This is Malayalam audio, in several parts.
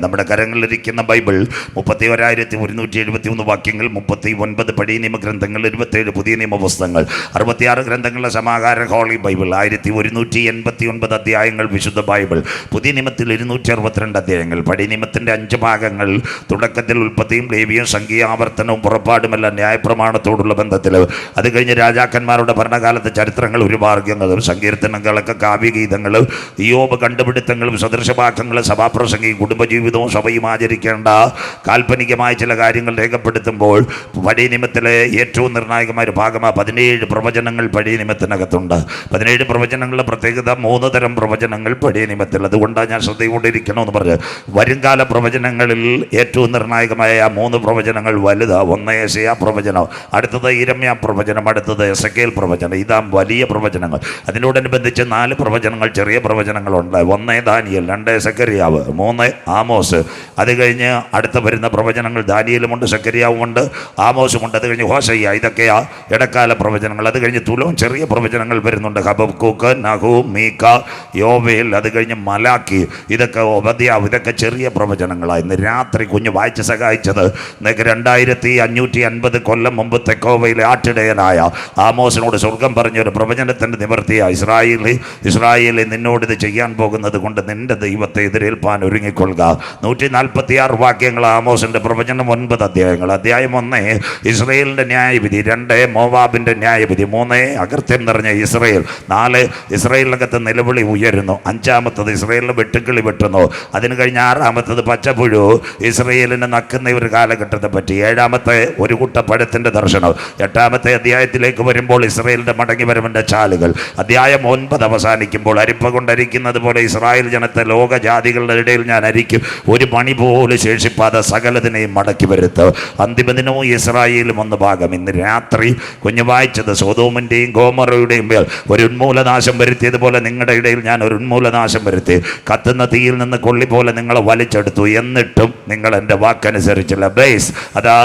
നമ്മുടെ കരങ്ങളിലിരിക്കുന്ന ബൈബിൾ 31,171 വാക്യങ്ങൾ, 39 പഴയ നിയമഗ്രന്ഥങ്ങൾ, 27 പുതിയ നിയമപുസ്തകങ്ങൾ, 66 ഗ്രന്ഥങ്ങളുടെ സമാഹാര ഹോളി ബൈബിൾ, 1189 അധ്യായങ്ങൾ വിശുദ്ധ ബൈബിൾ. പുതിയ നിയമത്തിൽ 262 അധ്യായങ്ങൾ. പഴയ നിയമത്തിൻ്റെ 5 ഭാഗങ്ങൾ തുടക്കത്തിൽ ഉൽപ്പത്തിയും ലേവിയും സംഖ്യാവർത്തനവും പുറപ്പാടുമെല്ലാം ന്യായപ്രമാണത്തോടുള്ള ബന്ധത്തിൽ. അത് കഴിഞ്ഞ് രാജാക്കന്മാരുടെ ഭരണകാലത്തെ ചരിത്രങ്ങൾ, ഒരു മാർഗ്ഗങ്ങളും സങ്കീർത്തനങ്ങളൊക്കെ, കാവ്യഗീതങ്ങൾ, യോബ് കണ്ടുപിടുത്തങ്ങളും സദൃശവാക്യങ്ങളും, സഭാപ്രസംഗിയും കുടുംബജീവിതവും സഭയും ആചരിക്കേണ്ട കാൽപ്പനികമായ ചില കാര്യങ്ങൾ രേഖപ്പെടുത്തുമ്പോൾ പഴയ നിയമത്തിലെ ഏറ്റവും നിർണായകമായ ഒരു ഭാഗമാണ് 17 പ്രവചനങ്ങൾ പഴയ നിയമത്തിനകത്തുണ്ട്. 17 പ്രവചനങ്ങളുടെ പ്രത്യേകത 3 തരം പ്രവചനങ്ങൾ പഴയ നിയമത്തിൽ. അതുകൊണ്ടാണ് ഞാൻ ശ്രദ്ധയോടിരിക്കണമെന്ന് പറഞ്ഞ്. വരുംകാല പ്രവചനങ്ങളിൽ ഏറ്റവും നിർണായകമായ 3 പ്രവചനങ്ങൾ വലുതാണ്. ഒന്ന് യെശയ്യാ പ്രവചനം, അടുത്തത് യിരെമ്യാ പ്രവചനം, അടുത്തത് എസെക്കേൽ പ്രവചനം. ഇതാ വലിയ പ്രവചനങ്ങൾ. അതിനോടനുബന്ധിച്ച് 4 പ്രവചനങ്ങൾ, ചെറിയ പ്രവചനങ്ങളുണ്ട്. 1 ദാനിയേൽ, 2 സെക്കറിയാവ്, 3 ആമോസ്. അത് കഴിഞ്ഞ് അടുത്ത വരുന്ന പ്രവചനങ്ങൾ ദാനിയേലുമുണ്ട്, സെക്കറിയാവുമുണ്ട്, ആമോസുമുണ്ട്. അത് കഴിഞ്ഞ് ഹോശയ്യ. ഇതൊക്കെയാ ഇടക്കാല പ്രവചനങ്ങൾ. അത് കഴിഞ്ഞ് തുലവും ചെറിയ പ്രവചനങ്ങൾ വരുന്നുണ്ട്. ഹബക്കൂക്ക്, നഹൂം, മീക, യോവേൽ. അത് കഴിഞ്ഞ് മലാക്കി. ഇതൊക്കെ ഒബദ്യാവ്. ഇതൊക്കെ ചെറിയ പ്രവചനങ്ങളാണ്. ഇന്ന് രാത്രി കുഞ്ഞ് വായിച്ച് സഹായിച്ചത് 2550 കൊല്ലം മുമ്പ് തെക്കോവയിലെ ആട്ടിടയനായ ആമോസിനോട് സ്വർഗം പറഞ്ഞൊരു പ്രവചനത്തിൻ്റെ നിവൃത്തിയാണ്. ഇസ്രായേലി നിന്നോടിത് ചെയ്യാൻ പോകുന്നത് കൊണ്ട് നിന്റെ ദൈവത്തെ എതിരേൽപ്പാൻ ഒരുങ്ങിക്കൊള്ളുക. 146 വാക്യങ്ങൾ ആമോസിൻ്റെ പ്രവചനം, 9 അധ്യായങ്ങൾ. അധ്യായം 1 ഇസ്രായേലിൻ്റെ ന്യായവിധി, 2 മോവാബിൻ്റെ ന്യായവിധി, 3 അകൃത്യം നിറഞ്ഞ ഇസ്രായേൽ, 4 ഇസ്രായേലിനകത്ത് നിലവിളി ഉയരുന്നു, 5-ാമത്തത് ഇസ്രായേലിന് വെട്ടുക്കിളി വെട്ടുന്നു, അതിന് കഴിഞ്ഞ് 6-ാമത്തത് പച്ചപ്പുഴു ഇസ്രായേലിനെ നക്കുന്ന ഒരു കാലഘട്ടത്തെ പറ്റി, 7-ാമത്തെ ഒരു കുട്ട പഴത്തിൻ്റെ ദർശനം, 8-ാമത്തെ അധ്യായത്തിലേക്ക് വരുമ്പോൾ ഇസ്രായേലിൻ്റെ മടങ്ങിവരവിൻ്റെ ചാലുകൾ. അധ്യായം 9 അവസാനിക്കുമ്പോൾ അരിപ്പ കൊണ്ടരിക്കുന്നത് പോലെ ഇസ്രായേൽ ജനത്തെ ലോകജാതികളുടെ ഇടയിൽ ഞാൻ അരിക്കും, ഒരു മണി പോലും ശേഷിപ്പാതെ സകലതിനെയും മടക്കി വരുത്തും. അന്തിമദിനവും ഇസ്രായേലും 1 ഭാഗം. ഇന്ന് രാത്രി കുഞ്ഞു വായിച്ചത് സൊദോമിൻ്റെയും ഗോമോറയുടെയും മേൽ ഒരു ഉന്മൂലനാശം വരുത്തിയതുപോലെ നിങ്ങളുടെ ഇടയിൽ ഞാൻ ഒരു ഉന്മൂലനാശം വരുത്തി. കത്തുന്ന തീയിൽ നിന്ന് കൊള്ളി പോലെ നിങ്ങളെ വലിച്ചെടുത്തു, എന്നിട്ടും നിങ്ങൾ എൻ്റെ വാക്കനുസരിച്ചില്ല. ബേസ്, അതാ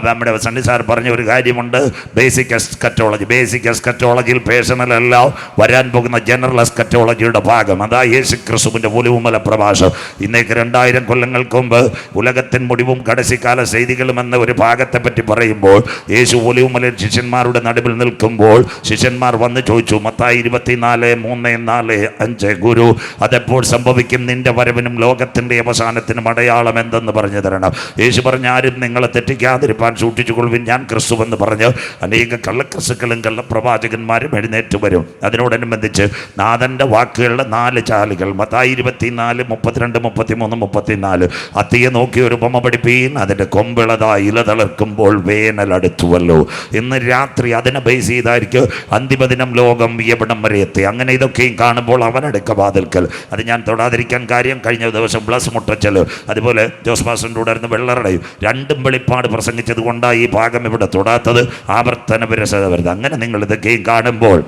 നമ്മുടെ സണ്ണി സാർ പറഞ്ഞ ഒരു കാര്യമുണ്ട്, ബേസിക് എസ്കറ്റോളജി. ബേസിക് എസ്കറ്റോളജിയിൽ പേഴ്സണൽ അല്ല, വരാൻ പോകുന്ന ജനറൽ എസ്കറ്റോളജിയുടെ ഭാഗം. അതാ യേശു ക്രിസ്തുവിൻ്റെ ഒലിവുമല പ്രഭാഷണം. ഇന്നേക്ക് 2000 കൊല്ലങ്ങൾക്ക് മുമ്പ് ഉലകത്തിൻ മുടിവും കടശിക്കാല ചെയ്തികളും എന്ന ഒരു ഭാഗത്തെ പറ്റി പറയുമ്പോൾ യേശു ഒലിവുമലയിൽ ശിഷ്യന്മാരുടെ നടുവിൽ നിൽക്കുമ്പോൾ ശിഷ്യന്മാർ വന്ന് ചോദിച്ചു, മത്തായി 24:3-4-5, ഗുരു അതെപ്പോൾ സംഭവിക്കും? നിന്റെ വരവിനും ലോകത്തിൻ്റെ അവസാനത്തിനും അടയാളം എന്തെന്ന് പറഞ്ഞു തരണം. യേശു പറഞ്ഞ, ആരും നിങ്ങളെ തെറ്റിക്കാതിരിപ്പാൻ സൂക്ഷിച്ചുകൊള്ളുവിൻ, ഞാൻ ക്രിസ്തുവെന്ന് പറഞ്ഞ് അനേക കള്ളക്രിസ്തുക്കളും കള്ളപ്രവാചകന്മാരും എഴുന്നേറ്റ് വരും. അതിനോടനുബന്ധിച്ച് നാഥൻ്റെ വാക്കുകളുടെ 4 ചാലുകൾ, മത്തായി 24:32-33-34. അത്തിയെ നോക്കി ഒരു ഉപമ പഠിപ്പീൻ, അതിൻ്റെ കൊമ്പിളതാ ഇല തളിർക്കുമ്പോൾ വേനൽ അടുത്തുവല്ലോ. ഇന്ന് രാത്രി അതിനെ ബേസ് ചെയ്തായിരിക്കും അന്തിമദിനം ലോകം എവിടം വരെ എത്തി. അങ്ങനെ ഇതൊക്കെയും കാണുമ്പോൾ അവനടുക്ക വാതിൽക്കൽ. അത് ഞാൻ തൊടാതിരിക്കാൻ കാര്യം, കഴിഞ്ഞ ദിവസം ബ്ലസ് മുട്ടച്ചൽ, അതുപോലെ ജോസ് പാസ്റ്ററിൻ്റെ കൂടെ ആയിരുന്നു വെള്ളറടയും, 2ഉം വെളിപ്പാട് പ്രസംഗിച്ചത് കൊണ്ടാണ് ഈ ഭാഗം ഇവിടെ തൊടാത്തത്. ആവർത്തന വിരസത വരുന്നത്. അങ്ങനെ നിങ്ങൾ ഇതൊക്കെയും കാണുമ്പോൾ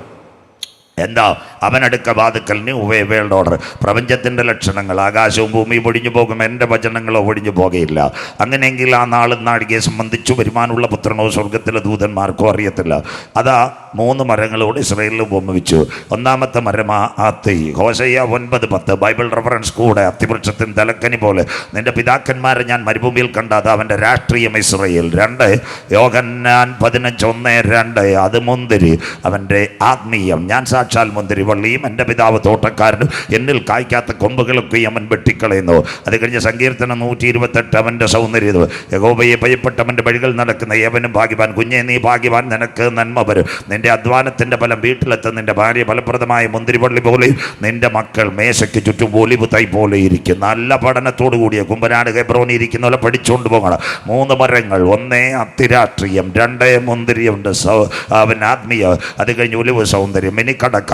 എന്താ? അവനടുക്ക വാതുക്കൽ, ന്യൂ വേൾഡ് ഓർഡർ. പ്രപഞ്ചത്തിൻ്റെ ലക്ഷണങ്ങൾ, ആകാശവും ഭൂമിയും ഒഴിഞ്ഞു പോകും, എൻ്റെ വചനങ്ങളോ ഒഴിഞ്ഞു പോകുകയില്ല. അങ്ങനെയെങ്കിൽ ആ നാളും നാഴികയെ സംബന്ധിച്ചു വരുമാനമുള്ള പുത്രനോ സ്വർഗത്തിലെ ദൂതന്മാർക്കോ അറിയത്തില്ല. അതാ 3 മരങ്ങളോട് ഇസ്രായേലിൽ ഉപമിച്ചു. 1-ാമത്തെ മരമാ അത്തി. ഹോശയ്യ 9:10 ബൈബിൾ റെഫറൻസ് കൂടെ. അത്തിവൃക്ഷത്തിൻ തലക്കനി പോലെ നിന്റെ പിതാക്കന്മാരെ ഞാൻ മരുഭൂമിയിൽ കണ്ട, അത് അവൻ്റെ രാഷ്ട്രീയം ഇസ്രായേൽ. 2 യോഹന്നാൻ 15:1-2 അത് മുന്തിരി, അവൻ്റെ ആത്മീയം. ഞാൻ സാക്ഷാൽ മുന്തിരി വള്ളിയും എൻ്റെ പിതാവ് തോട്ടക്കാരനും, എന്നിൽ കായ്ക്കാത്ത കൊമ്പുകളൊക്കെ അവൻ വെട്ടിക്കളയുന്നു. അത് കഴിഞ്ഞ് സങ്കീർത്തനം 128 അവൻ്റെ സൗന്ദര്യം. യഹോവയെ ഭയപ്പെട്ടവൻ്റെ വഴികൾ നടക്കുന്ന ഏവനും ഭാഗ്യവാൻ. കുഞ്ഞെ നീ ഭാഗ്യവാൻ, നിനക്ക് നന്മ വരും. നിന്റെ അധ്വാനത്തിൻ്റെ ഫലം വീട്ടിലെത്തും. നിന്റെ ഭാര്യ ഫലപ്രദമായ മുന്തിരിവള്ളി പോലെയും നിന്റെ മക്കൾ മേശയ്ക്ക് ചുറ്റും ഒലിവ് തൈ പോലെ ഇരിക്കും. നല്ല പഠനത്തോടു കൂടിയ കുമ്പനാട് ഹെബ്രോനി ഇരിക്കുന്ന പോലെ പഠിച്ചുകൊണ്ട് പോകണം. 3 മരങ്ങൾ, 1 അത്തിരാഷ്ട്രീയം, 2 മുന്തിരിയുണ്ട്, അവൻ ആത്മീയ, അത് കഴിഞ്ഞ് ഒലിവ് സൗന്ദര്യം. ഇനി കടക്കാം.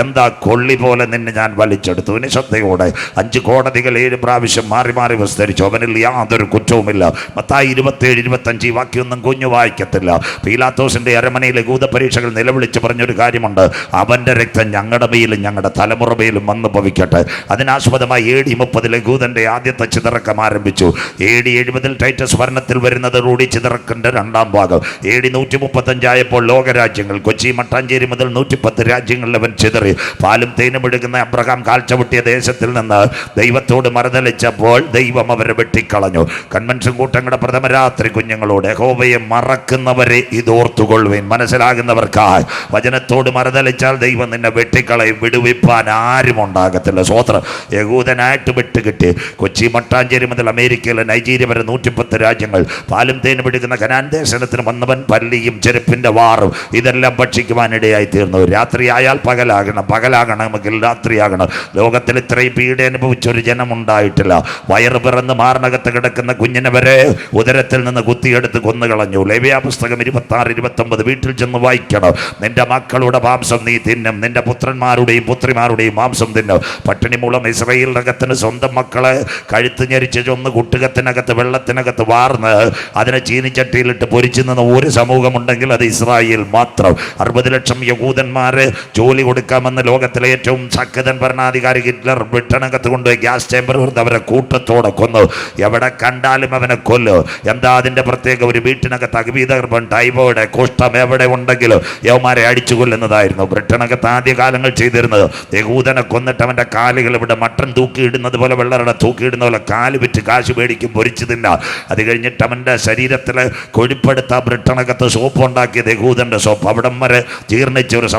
എന്താ? കൊള്ളി പോലെ നിന്നെ ഞാൻ വലിച്ചെടുത്തു. ഇനി ശ്രദ്ധയോടെ. 5 കോടതികൾ 7 പ്രാവശ്യം മാറി മാറി വിസ്തരിച്ചു, അവനിൽ യാതൊരു കുറ്റവുമില്ല. മത്തായി 27:25 ഈ വാക്യമൊന്നും കുഞ്ഞു വായിക്കത്തില്ല. പീലാത്തോസിൻ്റെ അരമനയിലെ യൂദപരീക്ഷകൾ നിലവിളിച്ച് പറഞ്ഞൊരു കാര്യമുണ്ട്, അവൻ്റെ രക്തം ഞങ്ങളുടെ മേലും ഞങ്ങളുടെ തലമുറ മേലും വന്നു ഭവിക്കട്ടെ. അതിനാസ്പദമായി AD 30 യൂദൻ്റെ ആദ്യത്തെ ചിതറക്കം ആരംഭിച്ചു. AD 70 ടൈറ്റസ് ഭരണത്തിൽ വരുന്നത് റൂഡി ചിതറക്കിൻ്റെ 2-ാം ഭാഗം. AD 135 ആയപ്പോൾ ലോകരാജ്യങ്ങൾ, കൊച്ചി മട്ടാഞ്ചേരി മുതൽ 110 രാജ്യങ്ങൾ രാജ്യങ്ങളിൽ അവൻ ചിതറി. പാലും തേനും എടുക്കുന്ന അബ്രഹാം കാൽച്ചവിട്ടിയ ദേശത്തിൽ നിന്ന് ദൈവത്തോട് മറുതലിച്ചപ്പോൾ ദൈവം അവരെ വെട്ടിക്കളഞ്ഞു. കൺവെൻഷൻ കൂട്ടങ്ങളുടെ പ്രഥമ രാത്രി കുഞ്ഞുങ്ങളോട് യഹോവയെ മറക്കുന്നവരെ ഇതോർത്തുകൊള്ളുവിൻ. മനസ്സിലാകുന്നവർക്കായി വചനത്തോട് മറുതലിച്ചാൽ ദൈവം നിന്നെ വെട്ടിക്കളയും, വിടുവിപ്പാൻ ആരും ഉണ്ടാകത്തില്ല. സ്വോത്രം. യഹൂദനായിട്ട് വിട്ടുകിട്ടി കൊച്ചി മട്ടാഞ്ചേരി മുതൽ അമേരിക്കയിലെ നൈജീരിയ വരെ 110 രാജ്യങ്ങൾ പാലും തേനും എടുക്കുന്ന കനാൻ ദേശത്തിന് വന്നവൻ പല്ലിയും ചെരുപ്പിന്റെ വാറും ഇതെല്ലാം ഭക്ഷിക്കുവാനിടയായി തീർന്നു. രാത്രിയായാൽ പകലാകണം, പകലാകണമെങ്കിൽ രാത്രിയാകണം. ലോകത്തിൽ ഇത്രയും പീഡ അനുഭവിച്ചൊരു ജനമുണ്ടായിട്ടില്ല. വയറ് പിറന്ന് മാറിനകത്ത് കിടക്കുന്ന കുഞ്ഞിനെ വരെ ഉദരത്തിൽ നിന്ന് കുത്തിയെടുത്ത് കൊന്നുകളഞ്ഞു. ലേവ്യ പുസ്തകം 26-29 വീട്ടിൽ ചെന്ന് വായിക്കണം. നിന്റെ മക്കളുടെ മാംസം നീ തിന്നും, നിന്റെ പുത്രന്മാരുടെയും പുത്രിമാരുടെയും മാംസം തിന്നും. പട്ടിണി മൂലം ഇസ്രായേലിനകത്തിന് സ്വന്തം മക്കളെ കഴുത്ത് ഞെരിച്ച് ചൊന്ന് കുട്ടുകത്തിനകത്ത് വെള്ളത്തിനകത്ത് വാർന്ന് അതിനെ ചീനിച്ചട്ടിയിലിട്ട് പൊരിച്ചു നിന്ന ഒരു സമൂഹമുണ്ടെങ്കിൽ അത് ഇസ്രായേൽ മാത്രം. 60 ലക്ഷം യഹൂദന്മാരെ ജോലി കൊടുക്കാമെന്ന് ലോകത്തിലെ ഏറ്റവും ശക്തൻ ഭരണാധികാരി ഹിറ്റ്ലർ ബ്രിട്ടനകത്ത് കൊണ്ടുപോയി ഗ്യാസ് ചേമ്പർ കൊടുത്ത് അവരെ കൂട്ടത്തോടെ കൊന്നു. എവിടെ കണ്ടാലും അവനെ കൊല്ലു. എന്താ അതിൻ്റെ പ്രത്യേക? ഒരു വീട്ടിനകത്ത് അഗ്നിഗർഭം, ടൈഫോയിഡ്, കുഷ്ഠം എവിടെ ഉണ്ടെങ്കിലും യവന്മാരെ അടിച്ചു കൊല്ലുന്നതായിരുന്നു ബ്രിട്ടനകത്ത് ആദ്യകാലങ്ങൾ ചെയ്തിരുന്നത്. യഹൂദനെ കൊന്നിട്ട് അവൻ്റെ കാലുകൾ ഇവിടെ മട്ടൻ തൂക്കിയിടുന്നത് പോലെ, വെള്ളറട തൂക്കിയിടുന്ന പോലെ കാല് വിറ്റ് കാശ് മേടിക്കും, പൊരിച്ചു തിന്ന. അത് കഴിഞ്ഞിട്ട് അവൻ്റെ ശരീരത്തിൽ കൊഴുപ്പെടുത്ത ബ്രിട്ടനകത്ത് സോപ്പ് ഉണ്ടാക്കിയത് യഹൂദൻ്റെ സോപ്പ്. അവിടം വരെ ജീർണിച്ച ഒരു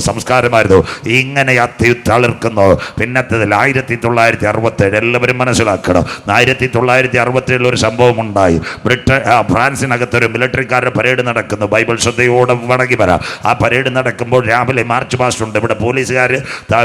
സംസ്കാരമായിരുന്നു. ഇങ്ങനെ തളിർക്കുന്നു. പിന്നത്തേതിൽ 1967 എല്ലാവരും മനസ്സിലാക്കണം. 1967 ഒരു സംഭവം ഉണ്ടായി. ഫ്രാൻസിനകത്തൊരു മിലിറ്ററിക്കാരുടെ പരേഡ് നടക്കുന്നു. ബൈബിൾ ശ്രദ്ധയോടെ വടങ്ങി വരാം. ആ പരേഡ് നടക്കുമ്പോൾ രാവിലെ മാർച്ച് പാസ്റ്റ് ഉണ്ട്. ഇവിടെ പോലീസുകാർ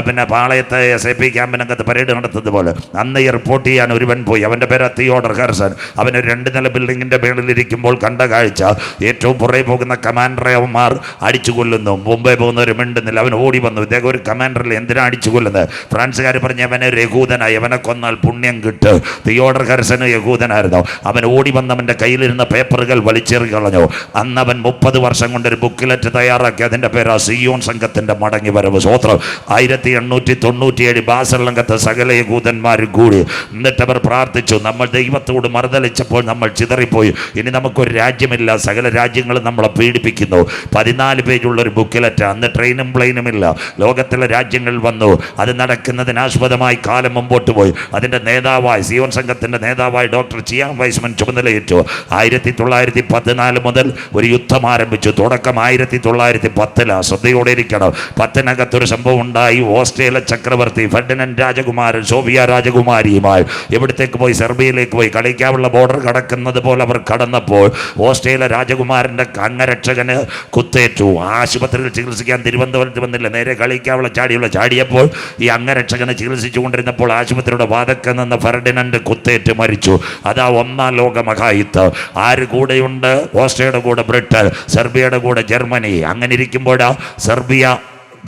പിന്നെ പാളയത്തെ SAP ക്യാമ്പിനകത്ത് പരേഡ് നടത്തുന്നത് പോലെ അന്ന് ഈ റിപ്പോർട്ട് ചെയ്യാൻ ഒരുവൻ പോയി. അവൻ്റെ പേര് തിയോഡർ ഹെർസൺ. അവന് 2 നില ബിൽഡിങ്ങിൻ്റെ മേളിലിരിക്കുമ്പോൾ കണ്ട കാഴ്ച, ഏറ്റവും പുറകെ പോകുന്ന കമാൻഡറെ അവന്മാർ അടിച്ചു കൊല്ലുന്നു. മുമ്പേ പോകുന്നവർ മിണ്ടുന്നില്ല. അവൻ ഓടി വന്നു. ഇദ്ദേഹം ഒരു കമാൻഡറിൽ എന്തിനാണ് അടിച്ചു കൊല്ലുന്നത്? ഫ്രാൻസുകാർ പറഞ്ഞ് അവനെ ഒരു യഹൂദനായി, അവനെ കൊന്നാൽ പുണ്യം കിട്ടും. തിയോഡർ ഹെർസന് യഹൂദനായിരുന്നു. അവൻ ഓടി വന്നവൻ്റെ കയ്യിലിരുന്ന പേപ്പറുകൾ വലിച്ചെറി കളഞ്ഞു. അന്ന് അവൻ 30 വർഷം കൊണ്ടൊരു ബുക്കിലെറ്റ് തയ്യാറാക്കി. അതിൻ്റെ പേരാ സിയോൺ സംഘത്തിൻ്റെ മടങ്ങി വരവ്. സ്വോത്രം. 1897 ബാസലങ്കത്ത് സകല യഹൂദന്മാരും കൂടി. എന്നിട്ട് അവർ പ്രാർത്ഥിച്ചു. നമ്മൾ ദൈവത്തോട് മറുതലിച്ചപ്പോൾ നമ്മൾ ചിതറിപ്പോയി. ഇനി നമുക്കൊരു രാജ്യമില്ല, സകല രാജ്യങ്ങളും നമ്മളെ പീഡിപ്പിക്കുന്നു. 14 പേജുള്ളൊരു ബുക്കിലെറ്റ്. അന്ന് ട്രെയിനും പ്ലെയിനും ഇല്ല. ലോകത്തിലെ രാജ്യങ്ങൾ വന്നു. അത് നടക്കുന്നതിനാസ്പദമായി കാലം മുമ്പോട്ട് പോയി. അതിൻ്റെ നേതാവായി, സിയോൺ സംഘത്തിൻ്റെ നേതാവായി ഡോക്ടർ ചിയാൻ വൈസ്മൻ ചുമതലയേറ്റു. 1914 മുതൽ ഒരു യുദ്ധം ആരംഭിച്ചു. തുടക്കം 1910. ശ്രദ്ധയോടെ ഇരിക്കണം. 10-നകത്തൊരു സംഭവം ഉണ്ടായി. ഓസ്ട്രേലിയ ചക്രവർത്തി ഫെർഡിനൻഡ് രാജകുമാരൻ സോഫിയ രാജകുമാരിയുമായി എവിടത്തേക്ക് പോയി? സെർബിയയിലേക്ക് പോയി. കളിക്കാവുള്ള ബോർഡർ കടക്കുന്നത് പോലെ അവർ കടന്നപ്പോൾ ഓസ്ട്രേലിയ രാജകുമാരൻ്റെ അംഗരക്ഷകന് കുത്തേറ്റു. ആശുപത്രിയിൽ ചികിത്സിക്കാൻ തിരുവനന്തപുരത്ത് വന്നില്ല. നേരെ കളിക്കാവുള്ള ചാടിയപ്പോൾ ഈ അംഗരക്ഷകനെ ചികിത്സിച്ചു കൊണ്ടിരുന്നപ്പോൾ ആശുപത്രിയുടെ വാതക്കെ നിന്ന് ഫെർഡിനൻഡ് കുത്തേറ്റ് മരിച്ചു. അതാ 1-ാം ലോക മഹായുദ്ധം. ആര് കൂടെയുണ്ട്? ഓസ്ട്രേലിയയുടെ കൂടെ ബ്രിട്ടൻ, സെർബിയയുടെ കൂടെ ജർമ്മനി. അങ്ങനെ ഇരിക്കുമ്പോഴാ സെർബിയ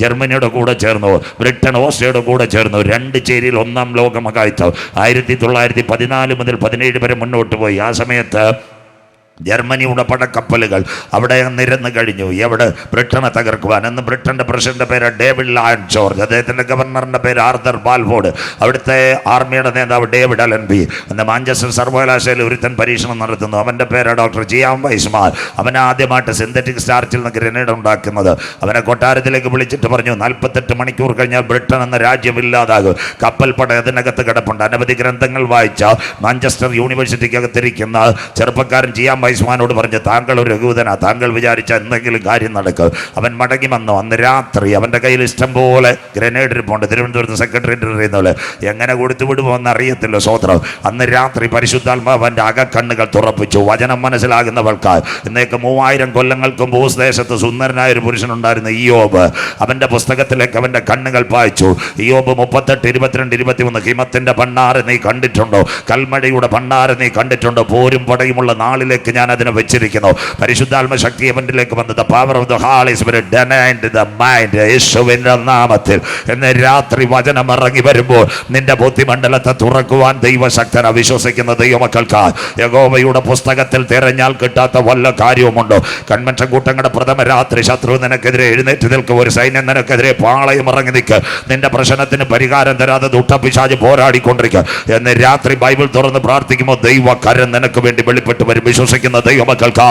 ജർമ്മനിയുടെ കൂടെ ചേർന്നു, ബ്രിട്ടൻ ഓസ്ട്രേലിയയുടെ കൂടെ ചേർന്നു. 2 ചേരിയിൽ 1-ാം ലോക മഹായുദ്ധം 1914 മുതൽ 17 വരെ മുന്നോട്ട് പോയി. ആ സമയത്ത് ജർമ്മനിയുടെ പടക്കപ്പലുകൾ അവിടെ നിരന്ന് കഴിഞ്ഞു. എവിടെ? ബ്രിട്ടനെ തകർക്കുവാൻ. അന്ന് ബ്രിട്ടൻ്റെ പ്രസിഡന്റ് പേര് ഡേവിഡ് ലോയിഡ് ജോർജ്, അദ്ദേഹത്തിൻ്റെ ഗവർണറിൻ്റെ പേര് ആർതർ ബാൽഫോർഡ്, അവിടുത്തെ ആർമിയുടെ നേതാവ് ഡേവിഡ് അലൻബി. അന്ന് മാഞ്ചസ്റ്റർ സർവകലാശാലയിൽ ഒരുത്തൻ പരീക്ഷണം നടത്തുന്നു. അവൻ്റെ പേര് ഡോക്ടർ ജിയാൻ വൈസ്മാൻ. അവൻ ആദ്യമായിട്ട് സിന്തറ്റിക് സ്റ്റാർച്ചിൽ നിന്ന് ഗ്രനേഡ് ഉണ്ടാക്കുന്നത്. അവനെ കൊട്ടാരത്തിലേക്ക് വിളിച്ചിട്ട് പറഞ്ഞു, 48 മണിക്കൂർ കഴിഞ്ഞാൽ ബ്രിട്ടൻ എന്ന രാജ്യമില്ലാതാകും. കപ്പൽപ്പട അതിനകത്ത് കിടപ്പുണ്ട്. അനവധി ഗ്രന്ഥങ്ങൾ വായിച്ച മാഞ്ചസ്റ്റർ യൂണിവേഴ്സിറ്റിക്കകത്തിരിക്കുന്ന ചെറുപ്പക്കാരൻ ജിയാൻ വൈസ്മാനോട് പറഞ്ഞ്, താങ്കൾ ഒരു യഹൂദനാ, താങ്കൾ വിചാരിച്ച എന്തെങ്കിലും കാര്യം നടക്കും. അവൻ മടങ്ങി വന്നു. അന്ന് രാത്രി അവൻ്റെ കയ്യിൽ ഇഷ്ടം പോലെ ഗ്രനേഡ് ഇരിപ്പുണ്ട്. തിരുവനന്തപുരത്ത് സെക്രട്ടറിയേറ്റ് അറിയുന്ന പോലെ. എങ്ങനെ കൊടുത്തു വിടുമോന്ന് അറിയത്തില്ല. സ്വോത്രം. അന്ന് രാത്രി പരിശുദ്ധാത്മാവ് അവൻ്റെ അകക്കണ്ണുകൾ തുറപ്പിച്ചു. വചനം മനസ്സിലാകുന്നവൾക്ക്. ഇന്നേക്ക് 3000 കൊല്ലങ്ങൾക്ക് മുമ്പ് ദേശത്ത് സുന്ദരനായ ഒരു പുരുഷനുണ്ടായിരുന്നു, ഇയ്യോബ്. അവൻ്റെ പുസ്തകത്തിലേക്ക് അവൻ്റെ കണ്ണുകൾ പായിച്ചു. ഇയ്യോബ് 38, 22, 23. ഹിമത്തിൻ്റെ ഭണ്ഡാരം നീ കണ്ടിട്ടുണ്ടോ? കൽമഴയുടെ ഭണ്ഡാരം നീ കണ്ടിട്ടുണ്ടോ? പോരും പടയുമുള്ള നാളിലേക്ക് ഞാൻ അതിനെ വെച്ചിരിക്കുന്നു. പരിശുദ്ധാത്മ ശക്തി അവനിലേക്ക് വന്നത്. Power of the Holy Spirit denied the mind. യേശുവിന്റെ നാമത്തിൽ ഇന്ന് രാത്രി വചനം ഇറങ്ങി വരുമ്പോൾ നിന്റെ ബുദ്ധിമണ്ഡലത്തെ തുറക്കുവാൻ ദൈവശക്തന വിശ്വസിക്കുന്ന ദൈവമക്കൾക്ക് യഹോവയുടെ പുസ്തകത്തിൽ തിരഞ്ഞാൽ കിട്ടാത്ത വല്ല കാര്യവുമുണ്ടോ? കൺവെൻഷൻ കൂട്ടങ്ങളുടെ പ്രഥമ രാത്രി ശത്രു നിനക്കെതിരെ എഴുന്നേറ്റ് നിൽക്കുക. ഒരു സൈന്യം നിനക്കെതിരെ പാളയം ഇറങ്ങി നിൽക്കുക. നിന്റെ പ്രശ്നത്തിന് പരിഹാരം തരാതെ ദുഷ്ടപിശാച് പോരാടിക്കൊണ്ടിരിക്കുക. എന്ന് രാത്രി ബൈബിൾ തുറന്ന് പ്രാർത്ഥിക്കുമ്പോൾ ദൈവ കരം നിനക്ക് വേണ്ടി വെളിപ്പെട്ട് വരും. വിശ്വസിക്കുക. വിശ്വസിക്കുന്ന ദൈവമക്കൾക്കാ.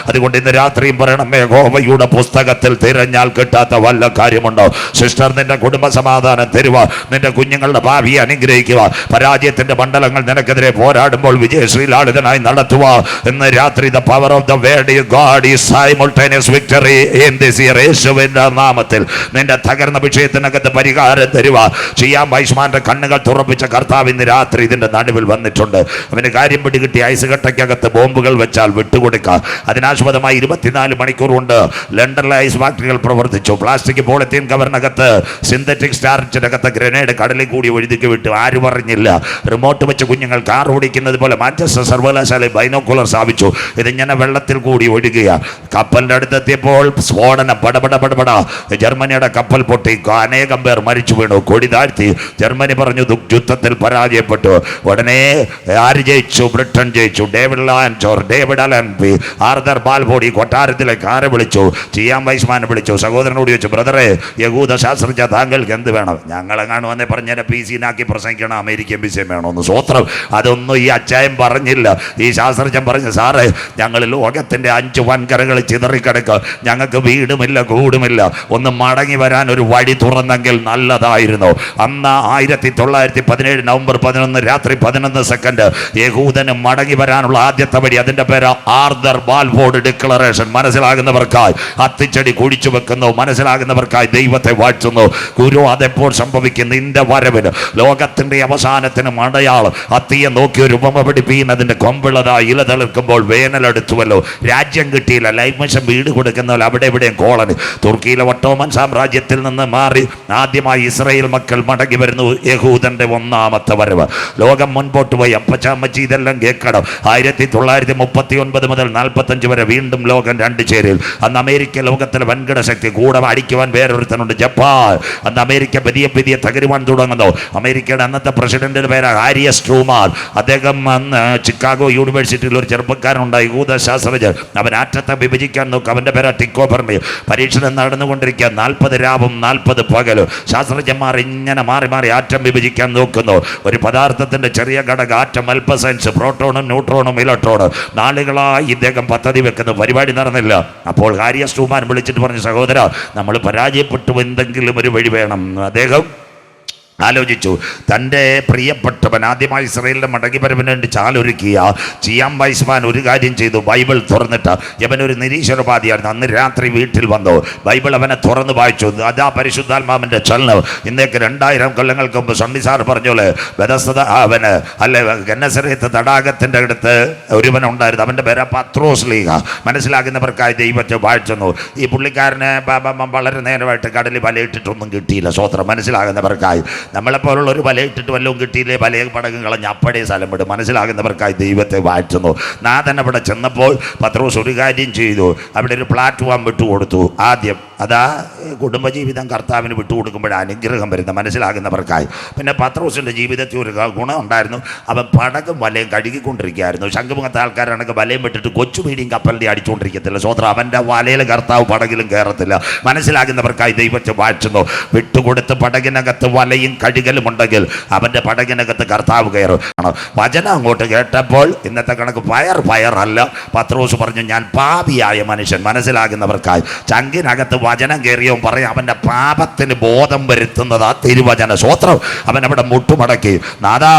അതുകൊണ്ട് ഇന്ന് രാത്രിയും പറയണം, യഹോവയുടെ പുസ്തകത്തിൽ തിരഞ്ഞാൽ കിട്ടാത്ത വല്ല കാര്യമുണ്ടോ? സിസ്റ്റർ, നിന്റെ കുടുംബ സമാധാനം തരുക, നിന്റെ കുഞ്ഞുങ്ങളുടെ ഭാവിയെ അനുഗ്രഹിക്കുക, പരാജയത്തിന്റെ മണ്ഡലങ്ങൾ നിനക്കെതിരെ പോരാടുമ്പോൾ വിജയശ്രീലാളിതനായി നടത്തുക. ഇന്ന് രാത്രി the power of the word of God is simultaneous victory in this year. യേശുവിന്റെ നാമത്തിൽ നിന്റെ തകർന്ന വിഷയത്തിനകത്ത് പരിഹാരം തരുക. ചെയ്യാൻ വൈഷ്മാന്റെ കണ്ണുകൾ തുറപ്പിച്ച കർത്താവ് ഇന്ന് രാത്രി ഇതിന്റെ നടുവിൽ വന്നിട്ടുണ്ട്. അവന് കാര്യം പിടികിട്ടി ഐസ് കട്ടയ്ക്കകത്ത് ബോംബുകൾ വെച്ചാൽ വിട്ടുകൊടുക്കുക. അതിനാസ്പദമായി 24 മണിക്കൂർ കൊണ്ട് ലണ്ടനിലെ ഐസ് ഫാക്ടറികൾ പ്രവർത്തിച്ചു. പ്ലാസ്റ്റിക് പോളിത്തീൻ കവറിനകത്ത് സിന്തറ്റിക് സ്റ്റാർച്ചിനകത്ത് ഗ്രനേഡ് കടലിൽ കൂടി ഒഴുതിക്ക് വിട്ടു. ആരും അറിഞ്ഞില്ല. റിമോട്ട് വെച്ച് കുഞ്ഞുങ്ങൾ കാർ ഓടിക്കുന്നത് പോലെ മാഞ്ചസ്റ്റർ സർവകലാശാല ബൈനോക്കുലർ സ്ഥാപിച്ചു. ഇതിങ്ങനെ വെള്ളത്തിൽ കൂടി ഒഴുകുക. കപ്പലിന്റെ അടുത്തെത്തിയപ്പോൾ സ്ഫോടനം, പടപട. ജർമ്മനിയുടെ കപ്പൽ പൊട്ടി, അനേകം പേർ മരിച്ചു വീണു. കൊടി താഴ്ത്തി. ജർമ്മനി പറഞ്ഞു യുദ്ധത്തിൽ പരാജയപ്പെട്ടു. ഉടനെ ആര് ജയിച്ചു? ബ്രിട്ടൻ ജയിച്ചു. ഡേവിഡ് അലൻബി, ആർതർ ബാൽബോഡി കൊട്ടാരത്തിലേക്ക് ആരെ വിളിച്ചു? ചിയാം വൈസ്മാനെ വിളിച്ചു. സഹോദരനോട് ചോദിച്ചു, ബ്രദറെ, യഹൂദ ശാസ്ത്രജ്ഞ താങ്കൾക്ക് എന്ത് വേണം? ഞങ്ങളെങ്ങാണ് വന്നേ പറഞ്ഞ PC-നാക്കി പ്രസംഗിക്കണം, അമേരിക്കൻ വിസയും വേണമെന്ന്. സ്വത്രം. അതൊന്നും ഈ അച്ചായം പറഞ്ഞില്ല. ഈ ശാസ്ത്രജ്ഞൻ പറഞ്ഞു, സാറേ, ഞങ്ങൾ ലോകത്തിന്റെ 5 വൻകരകൾ ചിതറിക്കിടക്കുക, ഞങ്ങൾക്ക് വീടുമില്ല കൂടുമില്ല, ഒന്ന് മടങ്ങി വരാൻ ഒരു വഴി തുറന്നെങ്കിൽ നല്ലതായിരുന്നു. അന്ന് 1917 നവംബർ 11 രാത്രി 11 സെക്കൻഡ് യഹൂദന് മടങ്ങി വരാനുള്ള ആദ്യത്തെ വഴി. അതിന്റെ പേര് ആർതർ ബാൽബോർഡ് ഡിക്ലറേഷൻ. മനസ്സിലാകുന്നവർക്കായി അത്തിച്ചെടി കുഴിച്ചു വെക്കുന്നു, മനസ്സിലാകുന്നവർക്കായി ദൈവത്തെ വാഴ്ത്തുന്നു. ഗുരു, അതെപ്പോൾ സംഭവിക്കും? നിന്റെ വരവിന്, ലോകത്തിന്റെ അവസാനത്തിന് അടയാളം. അത്തിയെ നോക്കി ഒരു ഉപമ പിടിപ്പീൻ, അതിന്റെ കൊമ്പിളതാ ഇല തളിർക്കുമ്പോൾ വേനലെടുത്തുവല്ലോ. രാജ്യം കിട്ടിയില്ല, ലൈഫ് മിഷൻ വീട് കൊടുക്കുന്നവല്ലോ, അവിടെ എവിടെയും കോളനി. തുർക്കിയിലെ ഒട്ടോമൻ സാമ്രാജ്യത്തിൽ നിന്ന് മാറി ആദ്യമായി ഇസ്രായേൽ മക്കൾ മടങ്ങി വരുന്നു. യഹൂദന്റെ 1ാമത്തെ വരവ്. ലോകം മുൻപോട്ട് പോയി. അപ്പച്ചാമ്മച്ചി ഇതെല്ലാം കേൾക്കണം. 1939 മുതൽ 45 വരെ വീണ്ടും ലോകം 2 ചേരിൽ. അന്ന് അമേരിക്ക ലോകത്തിലെ വൻകിട ശക്തി. കൂടെ അടിക്കുവാൻ വേറൊരുത്തനുണ്ട്, ജപ്പാൻ. അന്ന് അമേരിക്ക പുതിയ തകരുവാൻ തുടങ്ങുന്നു. അമേരിക്കയുടെ അന്നത്തെ പ്രസിഡന്റിന്റെ പേര് ഹാരി എസ് ട്രൂമാൻ. അദ്ദേഹം അന്ന് ചിക്കാഗോ യൂണിവേഴ്സിറ്റിയിൽ ഒരു ചെറുപ്പക്കാരനുണ്ടായി, യഹൂദ ശാസ്ത്രജ്ഞൻ. അവൻ ആറ്റത്തെ വിഭജിക്കാൻ നോക്കും. അവന്റെ പേര് ടിക്കോ ബെർണി. പരീക്ഷണം നടന്നുകൊണ്ടിരിക്കുക. 40 രാവും 40 പകലും ശാസ്ത്രജ്ഞന്മാർ ഇങ്ങനെ മാറി ആറ്റം വിഭജിക്കാൻ നോക്കുന്നു. ഒരു പദാർത്ഥത്തിന്റെ ചെറിയ ഘടകം ആറ്റം, അൽപ്പസയൻസ്, പ്രോട്ടോണും ന്യൂട്രോണും ഇലക്ട്രോണും. നാളുകളായി ഇദ്ദേഹം പദ്ധതി വെക്കുന്നു. പരിപാടി നടന്നില്ല. അപ്പോൾ ഹാരി എസ് ട്രൂമാൻ വിളിച്ചിട്ട് പറഞ്ഞു, സഹോദര, നമ്മൾ പരാജയപ്പെട്ടു, എന്തെങ്കിലും ഒരു വഴി വേണം. അദ്ദേഹം ആലോചിച്ചു. തൻ്റെ പ്രിയപ്പെട്ടവൻ ആദ്യമായി ഇസ്രായേലിൻ്റെ മടങ്ങിവരവിന് വേണ്ടി ചാലൊരുക്കിയ ചിയാം വൈസ്മാൻ ഒരു കാര്യം ചെയ്തു. ബൈബിൾ തുറന്നിട്ട്, ഇവനൊരു നിരീശ്വരവാദിയായിരുന്നു. അന്ന് രാത്രി വീട്ടിൽ വന്നു. ബൈബിൾ അവനെ തുറന്ന് വായിച്ചു. അതാ പരിശുദ്ധാത്മാവിൻ്റെ ചലനം. ഇന്നേക്ക് 2000 കൊല്ലങ്ങൾക്ക് മുമ്പ് സണ്ണി സാർ പറഞ്ഞോളെ, ബെഥസ്ദ അവന് അല്ലെ ഗന്നസരത്ത് തടാകത്തിൻ്റെ അടുത്ത് ഒരുവനുണ്ടായിരുന്നു. അവൻ്റെ പേര് പത്രോസ് ലീഹ. മനസ്സിലാകുന്നവർക്കായി ദൈവത്തെ വാഴ്ത്തുന്നു. ഈ പുള്ളിക്കാരനെ വളരെ നേരമായിട്ട് കടലിൽ വലയിട്ടിട്ടൊന്നും കിട്ടിയില്ല. സ്വത്രം. മനസ്സിലാകുന്നവർക്കായി. നമ്മളെപ്പോലുള്ള ഒരു വലയിട്ടിട്ട് വല്ലതും കിട്ടിയില്ലേ, വലയ പടകം കളഞ്ഞ് അപ്പടേ സ്ഥലം വിടും. മനസ്സിലാകുന്നവർക്കായി ദൈവത്തെ വാഴ്ത്തുന്നു. നാഥൻ അവിടെ ചെന്നപ്പോൾ പത്രോസ് ഒരു കാര്യം ചെയ്തു. അവിടെ ഒരു പ്ലാറ്റ്ഫോം വിട്ടുകൊടുത്തു. ആദ്യം അതാ കുടുംബജീവിതം കർത്താവിന് വിട്ടുകൊടുക്കുമ്പോഴാണ് അനുഗ്രഹം വരുന്നത്. മനസ്സിലാകുന്നവർക്കായി. പിന്നെ പത്രോസിൻ്റെ ജീവിതത്തിൽ ഒരു ഗുണം ഉണ്ടായിരുന്നു. അവൻ പടകും വലയും കഴുകിക്കൊണ്ടിരിക്കുകയായിരുന്നു. ശംഖുമുഖത്തെ ആൾക്കാരാണെങ്കിൽ വലയും വിട്ടിട്ട് കൊച്ചു മീഡിയം കപ്പലിൻ്റെ അടിച്ചുകൊണ്ടിരിക്കത്തില്ല. സ്വത്രം. അവൻ്റെ വലയിൽ കർത്താവ് പടകിലും കയറത്തില്ല. മനസ്സിലാകുന്നവർക്കായി ദൈവത്തെ വാഴ്ത്തുന്നു. വിട്ടുകൊടുത്ത് പടകിനകത്ത് വലയും കഴുകലും ഉണ്ടെങ്കിൽ അവൻ്റെ പടകിനകത്ത് കർത്താവ് കയറും. വചനം അങ്ങോട്ട് കേട്ടപ്പോൾ ഇന്നത്തെ കണക്ക് ഫയർ അല്ല. പത്രോസ് പറഞ്ഞു, ഞാൻ പാപിയായ മനുഷ്യൻ. മനസ്സിലാകുന്നവർക്കായി. ചങ്കിനകത്ത് വചനം കയറിയോ പറയും, അവൻ്റെ പാപത്തിന് ബോധം വരുത്തുന്നതാ തിരുവചന. സ്വത്രം. അവൻ അവിടെ മുട്ടുമടക്കി, നാദാ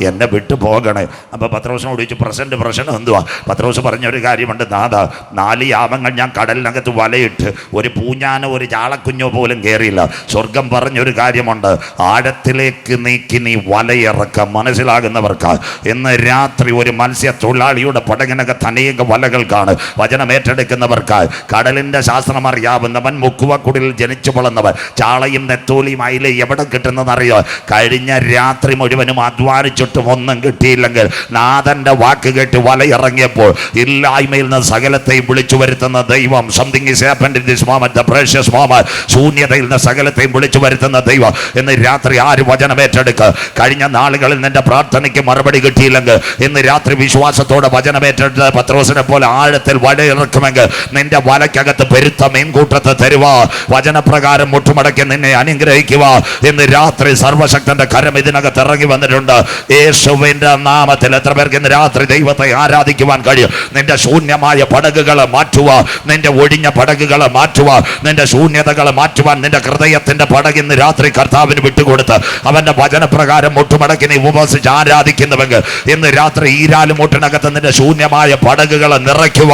എന്നെ വിട്ടു പോകണേ. അപ്പോൾ പത്രോസിനോട് ചോദിച്ചു, പ്രശ്നം എന്തുവാ? പത്രോസ് പറഞ്ഞൊരു കാര്യമുണ്ട്, നാദാ 4 യാമങ്ങൾ ഞാൻ കടലിനകത്ത് വലയിട്ട് ഒരു പൂഞ്ഞാനോ ഒരു ചാളക്കുഞ്ഞോ പോലും കയറിയില്ല. സ്വർഗം പറഞ്ഞൊരു കാര്യമുണ്ട്, ആഴത്തിലേക്ക് നീക്കി നീ വലയിറക്കാം. മനസ്സിലാകുന്നവർക്ക് ഇന്ന് രാത്രി ഒരു മത്സ്യത്തൊഴിലാളിയുടെ പടകിനകത്ത് അനേക വലകൾക്കാണ്. വചനം ഏറ്റെടുക്കുന്നവർക്കായി കടലിൻ്റെ ശാസ്ത്രം അറിയാവുന്നവൻ, മുക്കുവക്കുടിൽ ജനിച്ചു വളർന്നവൻ, ചാളയും നെത്തോലിയും അയില എവിടെ കിട്ടുന്നതെന്നറിയോ? കഴിഞ്ഞ രാത്രി മുഴുവനും അധ്വാനിച്ചിട്ടും ഒന്നും കിട്ടിയില്ലെങ്കിൽ നാഥന്റെ വാക്ക് കേട്ട് വലയിറങ്ങിയപ്പോൾ ഇല്ലായ്മയിൽ നിന്ന് സകലത്തെയും വിളിച്ചു വരുത്തുന്ന ദൈവം. Something is happened in this moment, the precious moment. ശൂന്യതയിൽ നിന്ന് സകലത്തെയും വിളിച്ചു വരുത്തുന്ന ദൈവം. ഇന്ന് രാത്രി ആര് വചനം ഏറ്റെടുക്കുക? കഴിഞ്ഞ നാളുകളിൽ നിന്റെ പ്രാർത്ഥനയ്ക്ക് മറുപടി കിട്ടിയില്ലെങ്കിൽ ഇന്ന് രാത്രി വിശ്വാസത്തോടെ വചനം ഏറ്റെടുത്ത് പത്രോസിനെ പോലെ ആഴത്തിൽ വലയിറക്കുമെങ്കിൽ നിന്റെ വലയ്ക്കകത്ത് പെരുത്ത മീൻകൂട്ടത്തെ തരുവാ. വചനപ്രകാരം മുട്ടുമടക്കി നിന്നെ അനുഗ്രഹിക്കുക. ഇന്ന് രാത്രി സർവശക്തന്റെ കരം ഇതിനകത്ത് ഇറങ്ങി വന്നിട്ടുണ്ട്. യേശുവിന്റെ നാമത്തിൽ എത്ര പേർക്ക് ഇന്ന് രാത്രി ദൈവത്തെ ആരാധിക്കുവാൻ കഴിയും? നിന്റെ ശൂന്യമായ പടകുകളെ മാറ്റുക, നിന്റെ ഒഴിഞ്ഞ പടകുകളെ മാറ്റുക, നിന്റെ ശൂന്യതകളെ മാറ്റുവാൻ നിന്റെ ഹൃദയത്തിന്റെ പടക് ഇന്ന് രാത്രി കർത്താവിന് വിട്ടുകൊടുത്ത് അവന്റെ വചനപ്രകാരം മുട്ടുമടക്കി നീ ഉപവസിച്ച് ആരാധിക്കുന്നുവെങ്കിൽ ഇന്ന് രാത്രി ഈരാലുമൂട്ടിനകത്ത് നിന്റെ ശൂന്യമായ പടകുകളെ നിറയ്ക്കുക.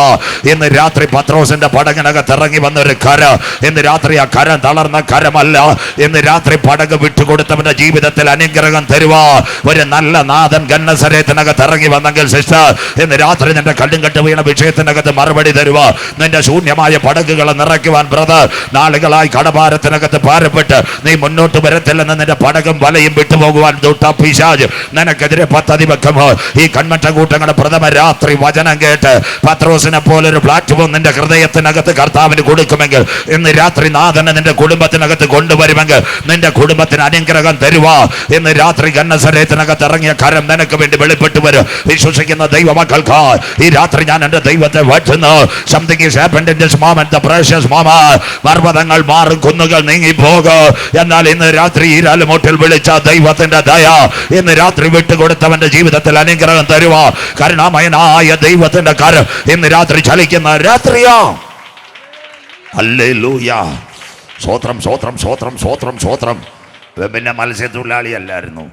ഇന്ന് രാത്രി പത്രോസിന്റെ പടകിനകത്ത് ഇറങ്ങി വന്ന ഒരു കര, ഇന്ന് രാത്രി ആ കരം തളർന്ന കരമല്ല. ഇന്ന് രാത്രി പടക് വിട്ടുകൊടുത്തവന്റെ ജീവിതത്തിൽ അനുഗ്രഹം തരുക. ഒരു നല്ല നാഥൻ ഗന്നസരേത്തിനകത്ത് ഇറങ്ങി വന്നെങ്കിൽ സിസ്റ്റർ, ഇന്ന് രാത്രി നിന്റെ കല്ലും കെട്ട് വീണ വിഷയത്തിനകത്ത് മറുപടി തരുക. നിന്റെ ശൂന്യമായ പടകുകളെ നിറയ്ക്കുവാൻ ബ്രദർ, നാളുകളായി കടഭാരത്തിനകത്ത് ഭാരപ്പെട്ട് നീ മുന്നോട്ട് വരത്തില്ലെന്ന് നിന്റെ പടകും വലയും വിട്ടുപോകുവാൻ പിശാച് നിനക്കെതിരെ പദ്ധതി വെക്കുമോ? ഈ കൺമറ്റ കൂട്ടങ്ങളുടെ പ്രഥമ രാത്രി വചനം കേട്ട് പത്രോസിനെ പോലൊരു പ്ലാറ്റ്ഫോം നിന്റെ ഹൃദയത്തിനകത്ത് കർത്താവിന് കൊടുക്കുമെങ്കിൽ ഇന്ന് രാത്രി നാഥനെ നിന്റെ കുടുംബത്തിനകത്ത് കൊണ്ടുവരുമെങ്കിൽ നിന്റെ കുടുംബത്തിന് അനുഗ്രഹം തരുക. ഇന്ന് രാത്രി ഗന്നസരേത്തിനകത്ത് ഇറങ്ങിയ കരം നിനക്ക് വേണ്ടി വെളിപ്പെട്ടു വരും. വിശ്വസിക്കുന്ന ദൈവമക്കൾക്ക് ഈ രാത്രി ഞാൻ എന്റെ ദൈവത്തെ വാഴ്ത്തുന്നു. Something is happened in this moment, the precious moment. പർവ്വതങ്ങൾ മാറും, കുന്നുകൾ നീങ്ങിപ്പോകും. എന്നാൽ ഇന്ന് രാത്രി ഈരാലുമൂട്ടിൽ വിളിച്ച ദൈവത്തിന്റെ ദയ ഇന്ന് രാത്രി വിട്ടുകൊടുത്തവന്റെ ജീവിതത്തിൽ അനുഗ്രഹം തരുക. കരുണാമയനായ ദൈവത്തിന്റെ കരം ഇന്ന് രാത്രി ചലിക്കുന്ന രാത്രിയോ. ഹല്ലേലൂയ. സ്വോത്രം സ്വോത്രം സ്വോത്രം സ്വോത്രം സ്വോത്രം. പിന്നെ മത്സ്യത്തൊഴിലാളിയല്ലായിരുന്നു,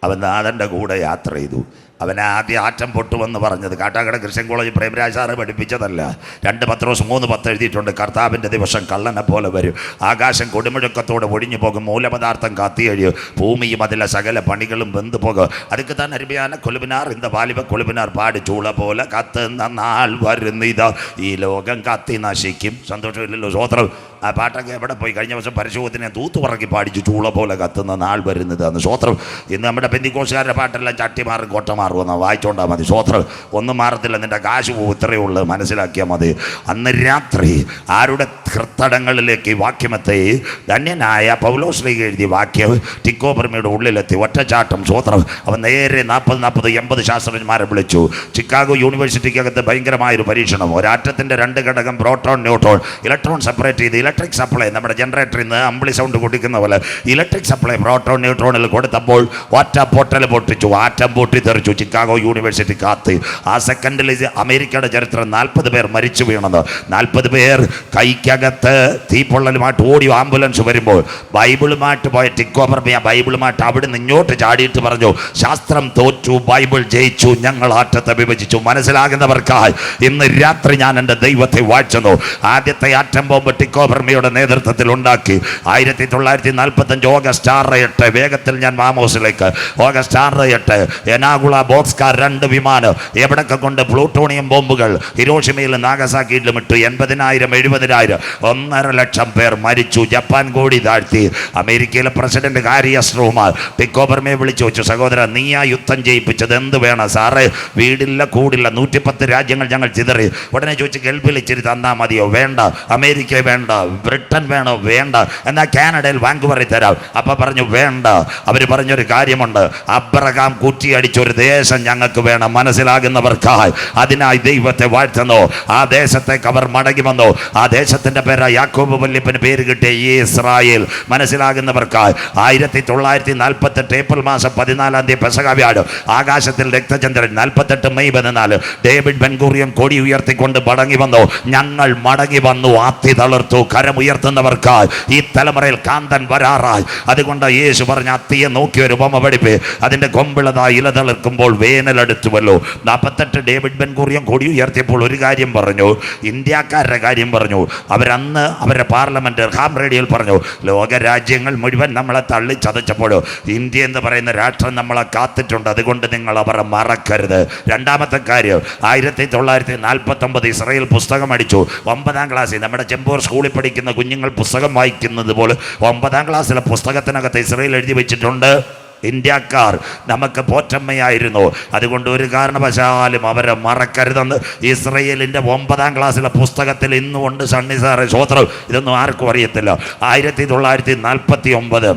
അവൻ നാഥൻ്റെ കൂടെ യാത്ര ചെയ്തു. അവനെ ആദ്യം ആറ്റം പൊട്ടുവെന്ന് പറഞ്ഞത് Kattakkada Christian college Premaraj sir പഠിപ്പിച്ചതല്ല. 2 പത്രോസ് 3:10 എഴുതിയിട്ടുണ്ട്. കർത്താവിൻ്റെ ദിവസം കള്ളനെ പോലെ വരും. ആകാശം കൊടുമുഴക്കത്തോടെ ഒഴിഞ്ഞു പോകും. മൂലപദാർത്ഥം കത്തിയഴിയും. ഭൂമിയും അതിലെ സകല പണികളും വെന്തു പോകും. അതുക്ക് താൻ അരുമയാണ് കൊലുബിനാർ ഇന്ത വാലിബ കൊലുബിനാർ പാടി ചൂള പോലെ കത്തുന്ന നാൾ വരുന്നിതാ. ഈ ലോകം കത്തി നശിക്കും. സന്തോഷമില്ലല്ലോ? സ്വോത്രം. ആ പാട്ടൊക്കെ എവിടെ പോയി? കഴിഞ്ഞ വർഷം പരിശോധന തൂത്തു പറക്കി പാടിച്ചു. ചൂള പോലെ കത്തുന്ന നാൾ വരുന്നതാണ്. സ്വോത്രം. ഇന്ന് നമ്മുടെ പെന്തിക്കോസുകാരുടെ പാട്ടെല്ലാം ചട്ടിമാറും കോട്ടമാറും എന്ന് വായിച്ചോണ്ടാൽ മതി. സ്വോത്രം. ഒന്നും മാറത്തില്ല, നിന്റെ കാശ് പോകും. ഇത്രയേ ഉള്ളൂ, മനസ്സിലാക്കിയാൽ മതി. അന്ന് രാത്രി ആരുടെ ഹൃത്തടങ്ങളിലേക്ക് വാക്യമത്തെ ധന്യനായ പൗലോസ്ലീഹ എഴുതിയ വാക്യം ടിക്കോപർമയുടെ ഉള്ളിലെത്തി. ഒറ്റച്ചാട്ടം. സ്വോത്രം. അവൻ നേരെ 40-80 ശാസ്ത്രജ്ഞന്മാരെ വിളിച്ചു. ചിക്കാഗോ യൂണിവേഴ്സിറ്റിക്കകത്ത് ഭയങ്കരമായൊരു പരീക്ഷണം. ഒരാറ്റത്തിൻ്റെ 2 ഘടകം പ്രോട്ടോൺ ന്യൂട്രോൺ. ഇലക്ട്രോൺ സെപ്പറേറ്റ് ചെയ്ത് ഇലക്ട്രിക് സപ്ലൈ നമ്മുടെ ജനറേറ്ററിൽ നിന്ന് അമ്പിളി സൗണ്ട് കൊടുക്കുന്ന പോലെ ഇലക്ട്രിക് സപ്ലൈ പ്രോട്ടോൺ ന്യൂട്രോണിൽ കൊടുത്തപ്പോൾ ഒറ്റ പൊട്ടൽ പൊട്ടിച്ചു. ആറ്റം പൊട്ടിത്തെറിച്ചു. ചിക്കാഗോ യൂണിവേഴ്സിറ്റി കാത്ത്. ആ സെക്കൻഡിൽ അമേരിക്കയുടെ ചരിത്രം 40 പേർ മരിച്ചു വീണത്. 40 പേർ കൈക്കകത്ത് തീപ്പൊള്ളലുമായിട്ട് ഓടി ആംബുലൻസ് വരുമ്പോൾ ബൈബിളുമായിട്ട് പോയ ടിക്കോപർമ ബൈബിളുമായിട്ട് അവിടെ നിന്ന് ഇങ്ങോട്ട് ചാടിയിട്ട് പറഞ്ഞു, ശാസ്ത്രം തോറ്റു, ബൈബിൾ ജയിച്ചു, ഞങ്ങൾ ആറ്റത്തെ വിഭജിച്ചു. മനസ്സിലാകുന്നവർക്കായി ഇന്ന് രാത്രി ഞാൻ എൻ്റെ ദൈവത്തെ വാഴ്ത്തുന്നു. ആദ്യത്തെ ആറ്റം ബോംബ് ടിക്കോപർമയുടെ നേതൃത്വത്തിൽ ഉണ്ടാക്കി. 1945 ഓഗസ്റ്റ് 6-8. വേഗത്തിൽ ഞാൻ മാമോസിലേക്ക്. ഓഗസ്റ്റ് 6-8 എനാഗുള ബോക്സ്കാർ 2 വിമാനം എവിടൊക്കെ കൊണ്ട് പ്ലൂട്ടോണിയം ബോംബുകൾ ഹിരോഷിമയിലും നാഗസാക്കിയിലും ഇട്ടു. 80,000 70,000 1.5 ലക്ഷം പേർ മരിച്ചു. ജപ്പാൻ കോടി താഴ്ത്തി. അമേരിക്കയിലെ പ്രസിഡന്റ് ഹാരിയസ് ട്രൂമാൻ ടിക്കോപർമയെ വിളിച്ചു വെച്ചു, സഹോദരൻ നീ ആ യുദ്ധം ജയിപ്പിച്ചത് എന്ത് വേണം? സാറേ വീടില്ല കൂടില്ല, 110 രാജ്യങ്ങൾ ഞങ്ങൾ ചിതറി. ഉടനെ ചോദിച്ചു, ഗൾഫിൽ ഇച്ചിരി തന്നാൽ മതിയോ? വേണ്ട. അമേരിക്ക വേണ്ട. ബ്രിട്ടൻ വേണോ? വേണ്ട. എന്നാൽ കാനഡയിൽ വാങ്കുവറി തരാം. അപ്പം പറഞ്ഞു വേണ്ട. അവർ പറഞ്ഞൊരു കാര്യമുണ്ട്, അബ്രഹാം കുറ്റിയടിച്ചൊരു ദേശം ഞങ്ങൾക്ക് വേണം. മനസ്സിലാകുന്നവർക്കായി അതിനായി ദൈവത്തെ വാഴ്ത്തുന്നു. ആ ദേശത്തേക്ക് അവർ മടങ്ങി വന്നു. ആ ദേശത്തിൻ്റെ പേര് യാക്കോബ് വല്യപ്പന് പേര് കിട്ടിയ ഇസ്രായേൽ. മനസ്സിലാകുന്നവർക്കായി 1948 ഏപ്രിൽ മാസം 14 പെസഹ വ്യാഴം ആകാശത്തിൽ രക്തചന്ദ്രൻ. 48 മെയ് 14 ഡേവിഡ് ബെൻഗൂറിയൻ കൊടി ഉയർത്തിക്കൊണ്ട് മടങ്ങി വന്നു. ഞങ്ങൾ മടങ്ങി വന്നു. ആത്തി തളർത്തു. കരമുയർത്തുന്നവർക്കായി ഈ തലമുറയിൽ കാന്തൻ വരാറായി. അതുകൊണ്ട് യേശു പറഞ്ഞ അത്തിയെ നോക്കി ഒരു ഉപമ പഠിപ്പ്. അതിൻ്റെ കൊമ്പിളതായി ഇല തളിർക്കുമ്പോൾ വേനലെടുത്തുവല്ലോ. 48 ഡേവിഡ് ബെൻഗൂറിയൻ കൊടി ഉയർത്തിയപ്പോൾ ഒരു കാര്യം പറഞ്ഞു, ഇന്ത്യക്കാരുടെ കാര്യം പറഞ്ഞു. അവരന്ന് അവരുടെ പാർലമെന്റ് ഹാം റേഡിയോയിൽ പറഞ്ഞു, ലോകരാജ്യങ്ങൾ മുഴുവൻ നമ്മളെ തള്ളി ചതച്ചപ്പോൾ ഇന്ത്യ എന്ന് പറയുന്ന രാഷ്ട്രം നമ്മളെ കാത്തിട്ടുണ്ട്. അതുകൊണ്ട് നിങ്ങൾ അവരെ മറക്കരുത്. രണ്ടാമത്തെ കാര്യം, 1949 ഇസ്രായേൽ പുസ്തകം അടിച്ചു. 9ാം ക്ലാസ്സിൽ നമ്മുടെ ചെമ്പൂർ സ്കൂളിൽ പഠിക്കുന്ന കുഞ്ഞുങ്ങൾ പുസ്തകം വായിക്കുന്നത് പോലെ 9ാം ക്ലാസ്സിലെ പുസ്തകത്തിനകത്ത് ഇസ്രായേൽ എഴുതി വെച്ചിട്ടുണ്ട്, ഇന്ത്യക്കാർ നമുക്ക് പോറ്റമ്മയായിരുന്നു, അതുകൊണ്ട് ഒരു കാരണവശാലും അവരെ മറക്കരുതെന്ന് ഇസ്രയേലിൻ്റെ 9ാം ക്ലാസ്സിലെ പുസ്തകത്തിൽ ഇന്നുകൊണ്ട്. സണ്ണി സാറേ സ്വോത്രം. ഇതൊന്നും ആർക്കും അറിയത്തില്ല. 1949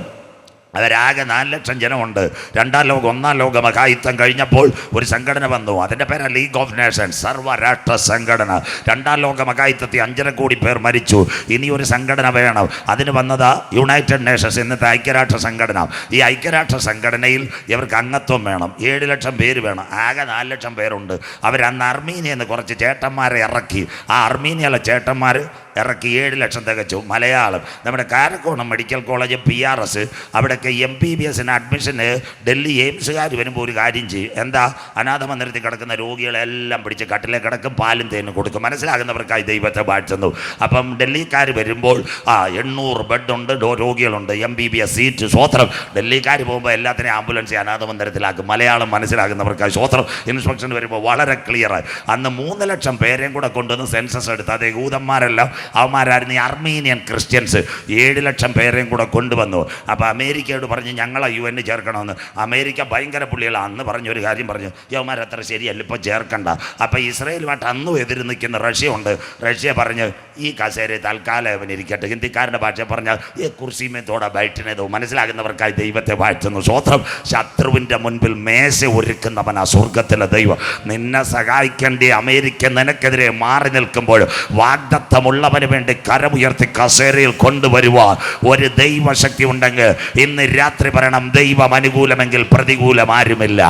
അവരാകെ 4 ലക്ഷം ജനമുണ്ട്. 2ാം ലോകം 1ാം ലോക മഹായുദ്ധം കഴിഞ്ഞപ്പോൾ ഒരു സംഘടന വന്നു. അതിൻ്റെ പേരാണ് ലീഗ് ഓഫ് നേഷൻസ്, സർവ്വരാഷ്ട്ര സംഘടന. 2ാം ലോക മഹായുദ്ധത്തിൽ 5.5 കോടി പേർ മരിച്ചു. ഇനി ഒരു സംഘടന വേണം. അതിന് വന്നതാ യുണൈറ്റഡ് നേഷൻസ്, ഇന്നത്തെ ഐക്യരാഷ്ട്ര സംഘടന. ഈ ഐക്യരാഷ്ട്ര സംഘടനയിൽ ഇവർക്ക് അംഗത്വം വേണം. 7 ലക്ഷം പേര് വേണം. ആകെ 4 ലക്ഷം പേരുണ്ട്. അവരന്ന് അർമീനിയയിൽ നിന്ന് കുറച്ച് ചേട്ടന്മാരെ ഇറക്കി. ആ അർമീനിയയിലെ ചേട്ടന്മാർ ഇറക്കി 7 ലക്ഷം തികച്ചു. മലയാളം നമ്മുടെ കാരക്കോണം മെഡിക്കൽ കോളേജ് PRS അവിടെയൊക്കെ MBBS അഡ്മിഷന് ഡൽഹി എയിംസുകാർ വരുമ്പോൾ ഒരു കാര്യം ചെയ്യും. എന്താ, അനാഥ മന്ദിരത്തിൽ കിടക്കുന്ന രോഗികളെല്ലാം പിടിച്ച് കട്ടിലെ കിടക്കും, പാലും തേനും കൊടുക്കും. മനസ്സിലാകുന്നവർക്കായി ദൈവത്തെ വാഴ്ത്തുന്നു. അപ്പം ഡൽഹിക്കാർ വരുമ്പോൾ 800 ബെഡുണ്ട്, രോഗികളുണ്ട്, MBBS സീറ്റ്. സ്വോത്രം. ഡൽഹിക്കാർ പോകുമ്പോൾ എല്ലാത്തിനെയും ആംബുലൻസ് അനാഥ മന്ദിരത്തിലാക്കും. മലയാളം മനസ്സിലാകുന്നവർക്കായി സ്വോത്രം. ഇൻസ്പെക്ഷൻ വരുമ്പോൾ വളരെ ക്ലിയർ. അന്ന് 3 ലക്ഷം പേരെയും കൂടെ കൊണ്ടുവന്ന് സെൻസസ് എടുത്ത്. അതേ യൂതന്മാരെല്ലാം അവന്മാരായിരുന്നു ഈ അർമീനിയൻ ക്രിസ്ത്യൻസ്. 7 ലക്ഷം പേരെയും കൂടെ കൊണ്ടുവന്നു. അപ്പോൾ അമേരിക്കയോട് പറഞ്ഞ് ഞങ്ങളെ UN ചേർക്കണമെന്ന്. അമേരിക്ക ഭയങ്കര പുള്ളികളാണ്. അന്ന് പറഞ്ഞൊരു കാര്യം പറഞ്ഞു, യവന്മാർ അത്ര ശരിയല്ല, ഇപ്പോൾ ചേർക്കണ്ട. അപ്പോൾ ഇസ്രയേലുമായിട്ട് അന്നും എതിര് നിൽക്കുന്ന റഷ്യ ഉണ്ട്. റഷ്യ പറഞ്ഞ് ഈ കസേര തൽക്കാലം അവനിരിക്കട്ടെ. ഹിന്ദിക്കാരൻ്റെ ഭാഷ പറഞ്ഞാൽ ഈ കുർസിമേ തോടെ ബൈറ്റിനേതോ. മനസ്സിലാകുന്നവർക്കായി ദൈവത്തെ വാഴ്ത്തുന്നു. സ്വോത്രം. ശത്രുവിൻ്റെ മുൻപിൽ മേശ ഒരുക്കുന്നവനാ സ്വർഗത്തിലെ ദൈവം. നിന്നെ സഹായിക്കേണ്ടി അമേരിക്ക നിനക്കെതിരെ മാറി നിൽക്കുമ്പോൾ വാഗ്ദത്തമുള്ളവന് വേണ്ടി കരമുയർത്തി കസേരയിൽ കൊണ്ടുവരുവാൻ ഒരു ദൈവശക്തി ഉണ്ടെങ്കിൽ ഇന്ന് രാത്രി പറയണം, ദൈവം അനുകൂലമെങ്കിൽ പ്രതികൂലം ആരുമില്ല.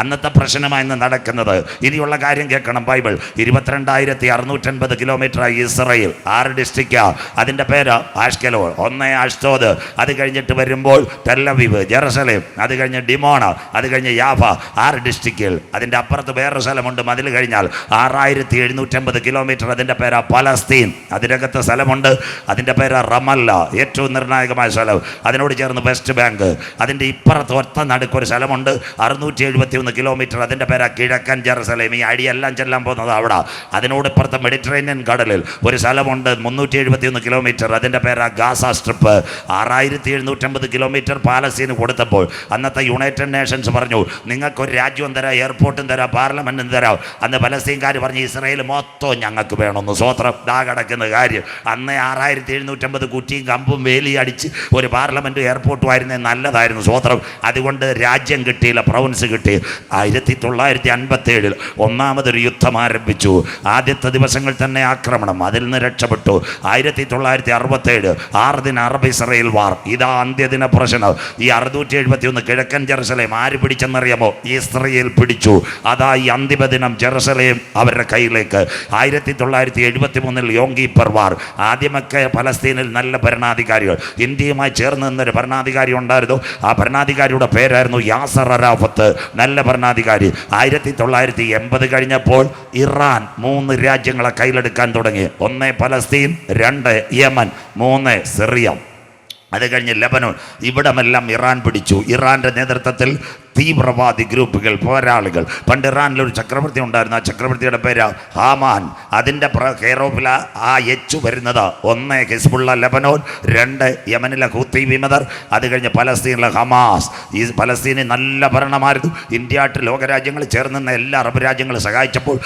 അന്നത്തെ പ്രശ്നമായി ഇന്ന് നടക്കുന്നത്. ഇനിയുള്ള കാര്യം കേൾക്കണം. ബൈബിൾ 22,650 കിലോമീറ്ററായി ഇസ്രയേൽ. 6 ഡിസ്ട്രിക്റ്റാ. അതിൻ്റെ പേര് ആഷ്കലോൺ, 1 അഷ്തോദ്. അത് കഴിഞ്ഞിട്ട് വരുമ്പോൾ ടെല്ലവീവ്, ജെറുസലേം, അത് കഴിഞ്ഞ് ഡിമോണ, അത് കഴിഞ്ഞ് യാഫ. 6 ഡിസ്ട്രിക്റ്റുകൾ. അതിൻ്റെ അപ്പുറത്ത് വേറൊരു സ്ഥലമുണ്ട് മതിൽ കഴിഞ്ഞാൽ. 6,750 കിലോമീറ്റർ. അതിൻ്റെ പേരാ പലസ്തീൻ. അതിനകത്ത് സ്ഥലമുണ്ട്. അതിൻ്റെ പേര് റമല്ല, ഏറ്റവും നിർണായകമായ സ്ഥലം. അതിനോട് ചേർന്ന് വെസ്റ്റ് ബാങ്ക്. അതിൻ്റെ ഇപ്പുറത്ത് ഒറ്റ നടുക്കൊരു സ്ഥലമുണ്ട്, 671 കിലോമീറ്റർ. അതിൻ്റെ പേര് കിഴക്കൻ ജെറുസലേം. ഈ അടിയെല്ലാം ചെല്ലാൻ പോകുന്നത് അവിടെ. അതിനോട് ഇപ്പുറത്ത് മെഡിറ്ററേനിയൻ കടലിൽ ഒരു സ്ഥലമുണ്ട്, 371 കിലോമീറ്റർ. അതിൻ്റെ പേര് ഗാസ സ്ട്രിപ്പ്. 6,750 കിലോമീറ്റർ പാലസ്തീന് കൊടുത്തപ്പോൾ അന്നത്തെ യുണൈറ്റഡ് നേഷൻസ് പറഞ്ഞു, നിങ്ങൾക്കൊരു രാജ്യവും തരാം, എയർപോർട്ടും തരാം, പാർലമെൻറ്റും തരാം. അന്ന് പലസ്തീൻകാർ പറഞ്ഞു, ഇസ്രയേൽ മൊത്തം ഞങ്ങൾക്ക് വേണമെന്ന്. സ്വോത്രം. ദാ കിടക്കുന്ന കാര്യം. അന്ന് 6,750 കുറ്റിയും കമ്പും വേലി അടിച്ച് ഒരു പാർലമെൻറ്റും എയർപോർട്ടും ആയിരുന്നേ നല്ലതായിരുന്നു. സ്വോത്രം. അതുകൊണ്ട് രാജ്യം കിട്ടിയില്ല, പ്രൊവിൻസ് കിട്ടി. 1957 ഒന്നാമതൊരു യുദ്ധം ആരംഭിച്ചു. ആദ്യത്തെ ദിവസങ്ങൾ തന്നെ ആക്രമണം. അതിൽ നിന്ന് രക്ഷപ്പെട്ടു. 1967 6 ദിന അറബ് ഇസ്രയേൽ വാർ. ഇതാ അന്ത്യദിന പ്രശ്നം. ഈ 671 കിഴക്കൻ ജെറുസലേം ആര് പിടിച്ചെന്നറിയാമോ? ഇസ്രയേൽ പിടിച്ചു. അതാ ഈ അന്തിമ ദിനം ജെറുസലേം അവരുടെ കയ്യിലേക്ക്. 1973 യോം കിപ്പർ വാർ. ആദ്യമൊക്കെ പലസ്തീനിൽ നല്ല ഭരണാധികാരികൾ, ഇന്ത്യയുമായി ചേർന്ന് നിന്നൊരു ഭരണാധികാരി ഉണ്ടായിരുന്നു. ആ ഭരണാധികാരിയുടെ പേരായിരുന്നു യാസർ അറാഫത്ത്. നല്ല ഭരണാധികാരി. 1980 കഴിഞ്ഞപ്പോൾ ഇറാൻ 3 രാജ്യങ്ങളെ കയ്യിലെടുക്കാൻ തുടങ്ങി. 1 പലസ്തീൻ, 2 യമൻ, 3 സിറിയ. അത് കഴിഞ്ഞ് ലെബനോൺ. ഇവിടമെല്ലാം ഇറാൻ പിടിച്ചു. ഇറാൻ്റെ നേതൃത്വത്തിൽ തീവ്രവാദി ഗ്രൂപ്പുകൾ, പോരാളികൾ. പണ്ട് ഇറാനിലൊരു ചക്രവർത്തി ഉണ്ടായിരുന്നു. ആ ചക്രവർത്തിയുടെ പേര് ഹാമാൻ. അതിൻ്റെ കെയറോഫില ആ എച്ച് വരുന്നത് 1 ഹിസ്ബുള്ള ലെബനോൻ, 2 യമനിലെ ഹൂത്തി വിമതർ, അത് കഴിഞ്ഞ് പലസ്തീനിലെ ഹമാസ്. ഈ പലസ്തീനിൽ നല്ല ഭരണമായിരുന്നു. ഇന്ത്യയായിട്ട് ലോകരാജ്യങ്ങൾ ചേർന്ന് എല്ലാ അറബ് രാജ്യങ്ങളും സഹായിച്ചപ്പോൾ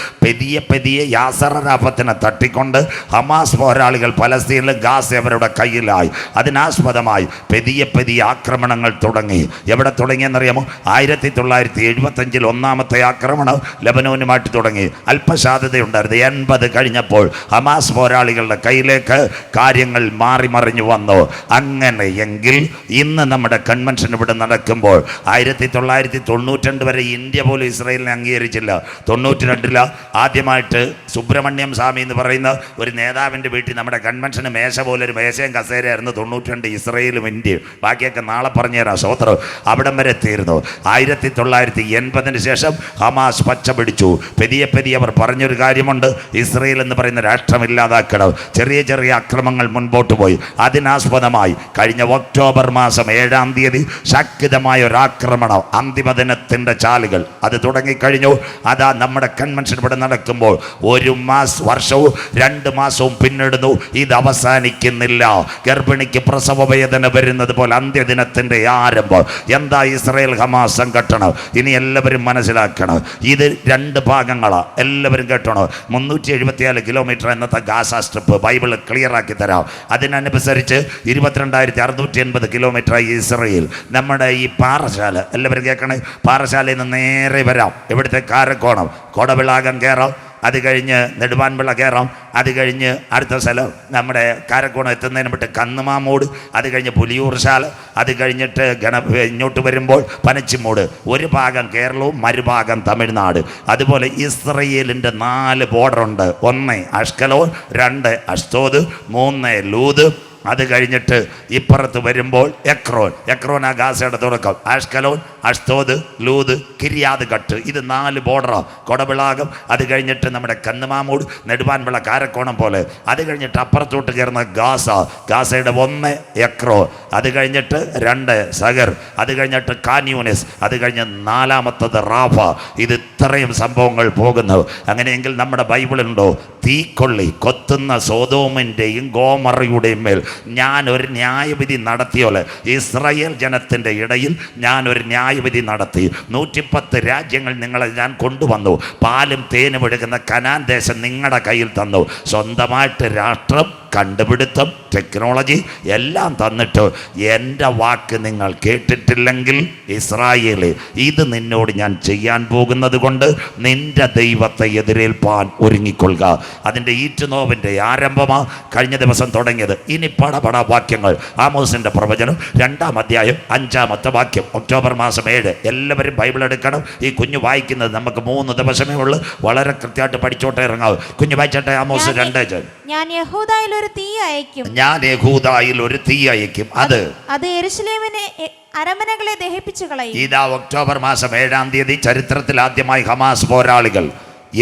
പെതിയെ യാസർ അറാഫത്തിനെ തട്ടിക്കൊണ്ട് ഹമാസ് പോരാളികൾ പലസ്തീനിലും ഗാസ അവരുടെ കയ്യിലായി. അതിനാസ്പദമായി പെതിയെ ആക്രമണങ്ങൾ തുടങ്ങി. എവിടെ തുടങ്ങിയെന്നറിയാമോ? 1975 ഒന്നാമത്തെ ആക്രമണം ലെബനോനുമായിട്ട് തുടങ്ങി. അല്പസാധ്യതയുണ്ടായിരുന്നു. 80 കഴിഞ്ഞപ്പോൾ ഹമാസ് പോരാളികളുടെ കയ്യിലേക്ക് കാര്യങ്ങൾ മാറിമറിഞ്ഞു വന്നു. അങ്ങനെയെങ്കിൽ ഇന്ന് നമ്മുടെ കൺവെൻഷൻ ഇവിടെ നടക്കുമ്പോൾ 1992 വരെ ഇന്ത്യ പോലും ഇസ്രയേലിനെ അംഗീകരിച്ചില്ല. 92 ആദ്യമായിട്ട് സുബ്രഹ്മണ്യം സ്വാമി എന്ന് പറയുന്ന ഒരു നേതാവിൻ്റെ വീട്ടിൽ നമ്മുടെ കൺവെൻഷന് മേശ പോലെ ഒരു മേശയും കസേരയായിരുന്നു. 92 ഇസ്രയേലും ഇന്ത്യയും. ബാക്കിയൊക്കെ നാളെ പറഞ്ഞുതരാം. സ്വോത്രം. അവിടം വരെ എത്തിയിരുന്നു. 1980 ശേഷം ഹമാസ് പച്ച പിടിച്ചു. പെതിയെ അവർ പറഞ്ഞൊരു കാര്യമുണ്ട്, ഇസ്രയേൽ എന്ന് പറയുന്ന രാഷ്ട്രം ഇല്ലാതാക്കണം. ചെറിയ ചെറിയ അക്രമങ്ങൾ മുൻപോട്ട് പോയി. അതിനാസ്പദമായി കഴിഞ്ഞ ഒക്ടോബർ മാസം 7-ാം തീയതി ശക്തമായ ഒരു ആക്രമണം, അന്തിമ ദിനത്തിൻ്റെ ചാലുകൾ അത് തുടങ്ങിക്കഴിഞ്ഞു. അതാ നമ്മുടെ കൺവെൻഷൻ ഇവിടെ നടക്കുമ്പോൾ 1 വർഷവും 2 മാസവും പിന്നിടുന്നു. ഇത് അവസാനിക്കുന്നില്ല. ഗർഭിണിക്ക് പ്രസവ വേദന വരുന്നത് പോലെ അന്ത്യദിനത്തിൻ്റെ ആരംഭം. എന്താ ഇസ്രയേൽ ഹമാസ് ശ്വാസം കെട്ടണം. ഇനി എല്ലാവരും മനസ്സിലാക്കണം, ഇത് 2 ഭാഗങ്ങളാണ്. എല്ലാവരും കേട്ടണോ? 374 കിലോമീറ്റർ എന്നത്തെ ഗാസ സ്ട്രിപ്പ് ബൈബിൾ ക്ലിയർ ആക്കി തരാം. അതിനനുസരിച്ച് 22,680 കിലോമീറ്റർ ഇസ്രയേൽ. നമ്മുടെ ഈ പാറശാല, എല്ലാവരും കേൾക്കണേ, പാറശാലയിൽ നിന്ന് നേരെ വരാം. ഇവിടുത്തെ കാരക്കോണം കൊടവിളാകം കയറാം, അത് കഴിഞ്ഞ് നെടുവാൻപിള്ള കയറാം, അത് കഴിഞ്ഞ് അടുത്ത സ്ഥലം നമ്മുടെ കാരക്കോണം എത്തുന്നതിന് വിട്ട് കന്നുമാമൂട്, അത് കഴിഞ്ഞ് പുലിയൂർ ശാല, അത് കഴിഞ്ഞിട്ട് ഇങ്ങോട്ട് വരുമ്പോൾ പനച്ചിമൂട്. ഒരു ഭാഗം കേരളവും മറുഭാഗം തമിഴ്നാട്. അതുപോലെ ഇസ്രയേലിൻ്റെ 4 ബോർഡറുണ്ട്. 1 അഷ്കലോൻ, 2 അഷ്തോദ്, 3 ലൂദ്. അത് കഴിഞ്ഞിട്ട് ഇപ്പുറത്ത് വരുമ്പോൾ എക്രോൻ ആ ഗാസയുടെ തുടക്കം. ആഷ്കലോൻ, അഷ്തോദ്, ലൂദ്, കിരിയാത് ഗട്ട്. ഇത് 4 ബോർഡറാണ്. കൊടവിളാകം, അത് കഴിഞ്ഞിട്ട് നമ്മുടെ കന്നുമാമൂട്, നെടുവാൻപിള്ള കാരക്കോണം പോലെ. അത് കഴിഞ്ഞിട്ട് അപ്പുറത്തോട്ട് കയറുന്ന ഗാസയുടെ 1 എക്രോൻ, അത് കഴിഞ്ഞിട്ട് 2 സഗർ, അത് കഴിഞ്ഞിട്ട് കാന്യൂനിസ്, അത് കഴിഞ്ഞ് 4-മത്തത് റാഫ. ഇത് ഇത്രയും സംഭവങ്ങൾ പോകുന്നു. അങ്ങനെയെങ്കിൽ നമ്മുടെ ബൈബിളുണ്ടോ? തീക്കൊള്ളി കൊത്തുന്ന സോദോമിൻ്റെയും ഗോമറയുടെയും മേൽ ഞാൻ ഒരു ന്യായവിധി നടത്തിയോലെ, ഇസ്രായേൽ ജനത്തിൻ്റെ ഇടയിൽ ഞാൻ ഒരു ന്യായവിധി നടത്തി. 110 രാജ്യങ്ങൾ നിങ്ങളെ ഞാൻ കൊണ്ടുവന്നു. പാലും തേനും ഒഴുകുന്ന കനാൻ ദേശം നിങ്ങളുടെ കയ്യിൽ തന്നു. സ്വന്തമായിട്ട് രാഷ്ട്രം, കണ്ടുപിടുത്തം, ടെക്നോളജി എല്ലാം തന്നിട്ട് എൻ്റെ വാക്ക് നിങ്ങൾ കേട്ടിട്ടില്ലെങ്കിൽ ഇസ്രായേലേ, ഇത് നിന്നോട് ഞാൻ ചെയ്യാൻ പോകുന്നത് കൊണ്ട് നിന്റെ ദൈവത്തെ എതിരേൽപ്പാൻ ഒരുങ്ങിക്കൊള്ളുക. അതിൻ്റെ ഈറ്റുനോവിൻ്റെ ആരംഭമാണ് കഴിഞ്ഞ ദിവസം തുടങ്ങിയത്. ഇനി പടപട വാക്യങ്ങൾ. ആമോസിൻ്റെ പ്രവചനം 2-ാം അധ്യായം 5-ാമത്തെ വാക്യം. ഒക്ടോബർ മാസം 7. എല്ലാവരും ബൈബിൾ എടുക്കണം. ഈ കുഞ്ഞു വായിക്കുന്നത് നമുക്ക് 3 ദിവസമേ ഉള്ളൂ. വളരെ കൃത്യമായിട്ട് പഠിച്ചോട്ടെ ഇറങ്ങാവും. കുഞ്ഞു വായിച്ചോട്ടെ. ആമോസ് 2. ഞാൻ യഹൂദയിൽ ഒരു തീ അയക്കും. അത് യെരൂശലേമിനെ അരമനകളെ ദഹിപ്പിച്ചു കളയും. ഇതാ ഒക്ടോബർ മാസം 7-ാം തീയതി ചരിത്രത്തിൽ ആദ്യമായി ഹമാസ് പോരാളികൾ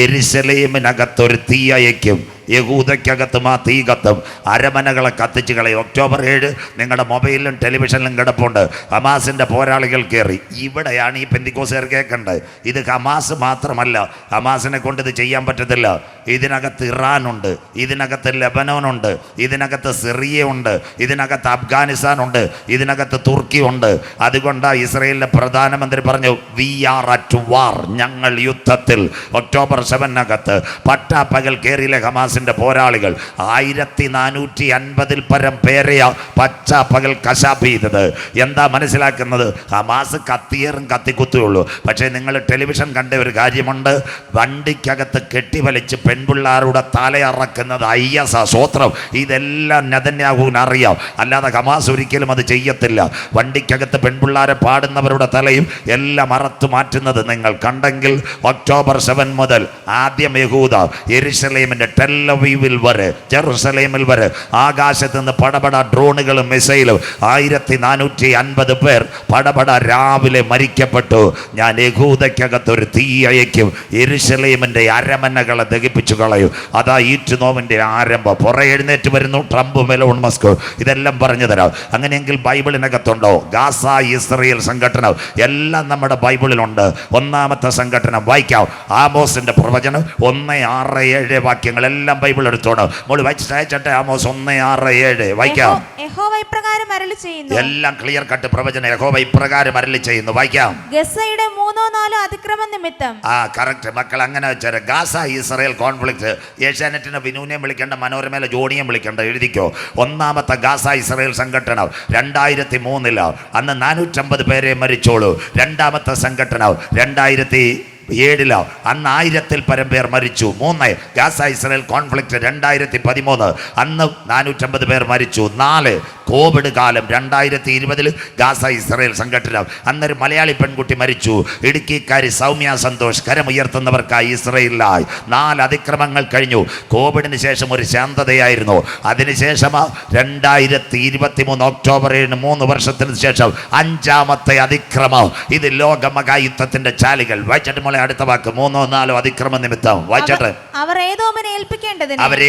യെരൂശലേമിനകത്തൊരു തീ അയക്കും. യഹൂദയ്ക്കകത്തും ആ തീ കത്തും. അരമനകളെ കത്തിച്ച് കളയും. ഒക്ടോബർ 7 നിങ്ങളുടെ മൊബൈലിലും ടെലിവിഷനിലും കിടപ്പുണ്ട്. ഹമാസിൻ്റെ പോരാളികൾ കയറി. ഇവിടെയാണ് ഈ പെന്തിക്കോസുകാർ കേൾക്കേണ്ടത്. ഇത് ഹമാസ് മാത്രമല്ല, ഹമാസിനെ കൊണ്ട് ഇത് ചെയ്യാൻ പറ്റത്തില്ല. ഇതിനകത്ത് ഇറാനുണ്ട്, ഇതിനകത്ത് ലെബനോനുണ്ട്, ഇതിനകത്ത് സിറിയ ഉണ്ട്, ഇതിനകത്ത് അഫ്ഗാനിസ്ഥാനുണ്ട്, ഇതിനകത്ത് തുർക്കി ഉണ്ട്. അതുകൊണ്ടാണ് ഇസ്രയേലിലെ പ്രധാനമന്ത്രി പറഞ്ഞു, വി ആർ അറ്റ് വാർ, ഞങ്ങൾ യുദ്ധത്തിൽ. ഒക്ടോബർ 7 പട്ടാപ്പകൽ കയറിയിലെ ഹമാസിൻ്റെ പോരാളികൾ 1450-ൽ പരം പേരെയാ പച്ചാപ്പകൽ കശാപ്പ് ചെയ്തത്. എന്താ മനസ്സിലാക്കുന്നത്? ഹമാസ് കത്തിയേറും കത്തിക്കുത്തുള്ളൂ. പക്ഷേ നിങ്ങൾ ടെലിവിഷൻ കണ്ട ഒരു കാര്യമുണ്ട്, വണ്ടിക്കകത്ത് കെട്ടിവലിച്ച് പെൺപിള്ളാരുടെ തലയറക്കുന്നത് IS സ്വത്രം. ഇതെല്ലാം നെതന്യാഹുവിന് അറിയാം, അല്ലാതെ ഹമാസ് ഒരിക്കലും അത് ചെയ്യത്തില്ല. വണ്ടിക്കകത്ത് പെൺപിള്ളാരെ പാടുന്നവരുടെ തലയും എല്ലാം അറത്തു മാറ്റുന്നത് നിങ്ങൾ കണ്ടെങ്കിൽ ഒക്ടോബർ 7 മുതൽ ആദ്യം യഹൂദ യെരൂശലേമിൻ്റെ ടെല്ലവീവിൽ വരെ, ജെറുസലേമിൽ വരെ ആകാശത്ത് നിന്ന് പടപട ഡ്രോണുകളും മിസൈലും 1450 പേർ പടപട രാവിലെ മരിക്കപ്പെട്ടു. ഞാൻ യഹൂദയ്ക്കകത്തൊരു തീ അയക്കും, യെരൂശലേമിൻ്റെ അരമനകളെ ദഹിപ്പിച്ചു കളയും. അതാ ഈറ്റുനോവിൻ്റെ ആരംഭം. പുറ എഴുന്നേറ്റ് വരുന്നു ട്രംപ്, മെലോൺ മസ്ക്. ഇതെല്ലാം പറഞ്ഞു തരാം. അങ്ങനെയെങ്കിൽ ബൈബിളിനകത്തുണ്ടോ? ഗാസ ഇസ്രയേൽ സംഘടന എല്ലാം നമ്മുടെ ബൈബിളിലുണ്ട്. 1-ാമത്തെ സംഘടന വായിക്കാം. ആമോസിൻ്റെ പ്രവചനം 1:6-7 വാക്യങ്ങൾ എല്ലാം ബൈബിൾ എടുത്തോണം. മോള് വായിച്ചിട്ട് ആമോസ് 1:6-7 വായിക്കാം. യഹോവ ഇപ്രകാരം അരുളി ചെയ്യുന്നു. എല്ലാം ക്ലിയർ കട്ട് പ്രവചനം. യഹോവ ഇപ്രകാരം അരുളി ചെയ്യുന്നു. വായിക്കാം. ഗസയുടെ 3-4 അതിക്രമ നിമിത്തം. കറക്റ്റ് മക്കൾ, അങ്ങനെ വെച്ചാൽ ഗാസ ഇസ്രയേൽ കോൺഫ്ലിക്റ്റ്. ഏഷ്യാനെറ്റിനെ വിനൂനെയും വിളിക്കേണ്ട, മനോരമയിലെ ജോണിയും വിളിക്കേണ്ട. എഴുതിക്കോ. 1-ാമത്തെ ഗാസ ഇസ്രയേൽ സംഘടന 2003 അന്ന് 450 പേരെ മരിച്ചോളൂ. 2-ാമത്തെ സംഘടന 2007 അന്ന് 1000-ൽ പരം പേർ മരിച്ചു. 3 ഗാസ ഇസ്രയേൽ കോൺഫ്ലിക്റ്റ് 2013 അന്ന് 450 പേർ മരിച്ചു. 4 കോവിഡ് കാലം 2020 ഗാസ ഇസ്രയേൽ സംഘടന അന്നൊരു മലയാളി പെൺകുട്ടി മരിച്ചു. ഇടുക്കിക്കാരി സൗമ്യ സന്തോഷ് കരമുയർത്തുന്നവർക്കായി ഇസ്രയേലിലായി. 4 അതിക്രമങ്ങൾ കഴിഞ്ഞു. കോവിഡിന് ശേഷം ഒരു ശാന്തതയായിരുന്നു. അതിനുശേഷം 2023 ഒക്ടോബർ 7 3 വർഷത്തിന് ശേഷം 5-ാമത്തെ അതിക്രമം. ഇത് ലോകമഹായുദ്ധത്തിന്റെ ചാലുകൾ. വായിച്ചിട്ട് മോളെ അടുത്ത വാക്ക്. 3-4 അതിക്രമ നിമിത്തം വായിച്ചിട്ട് അവർ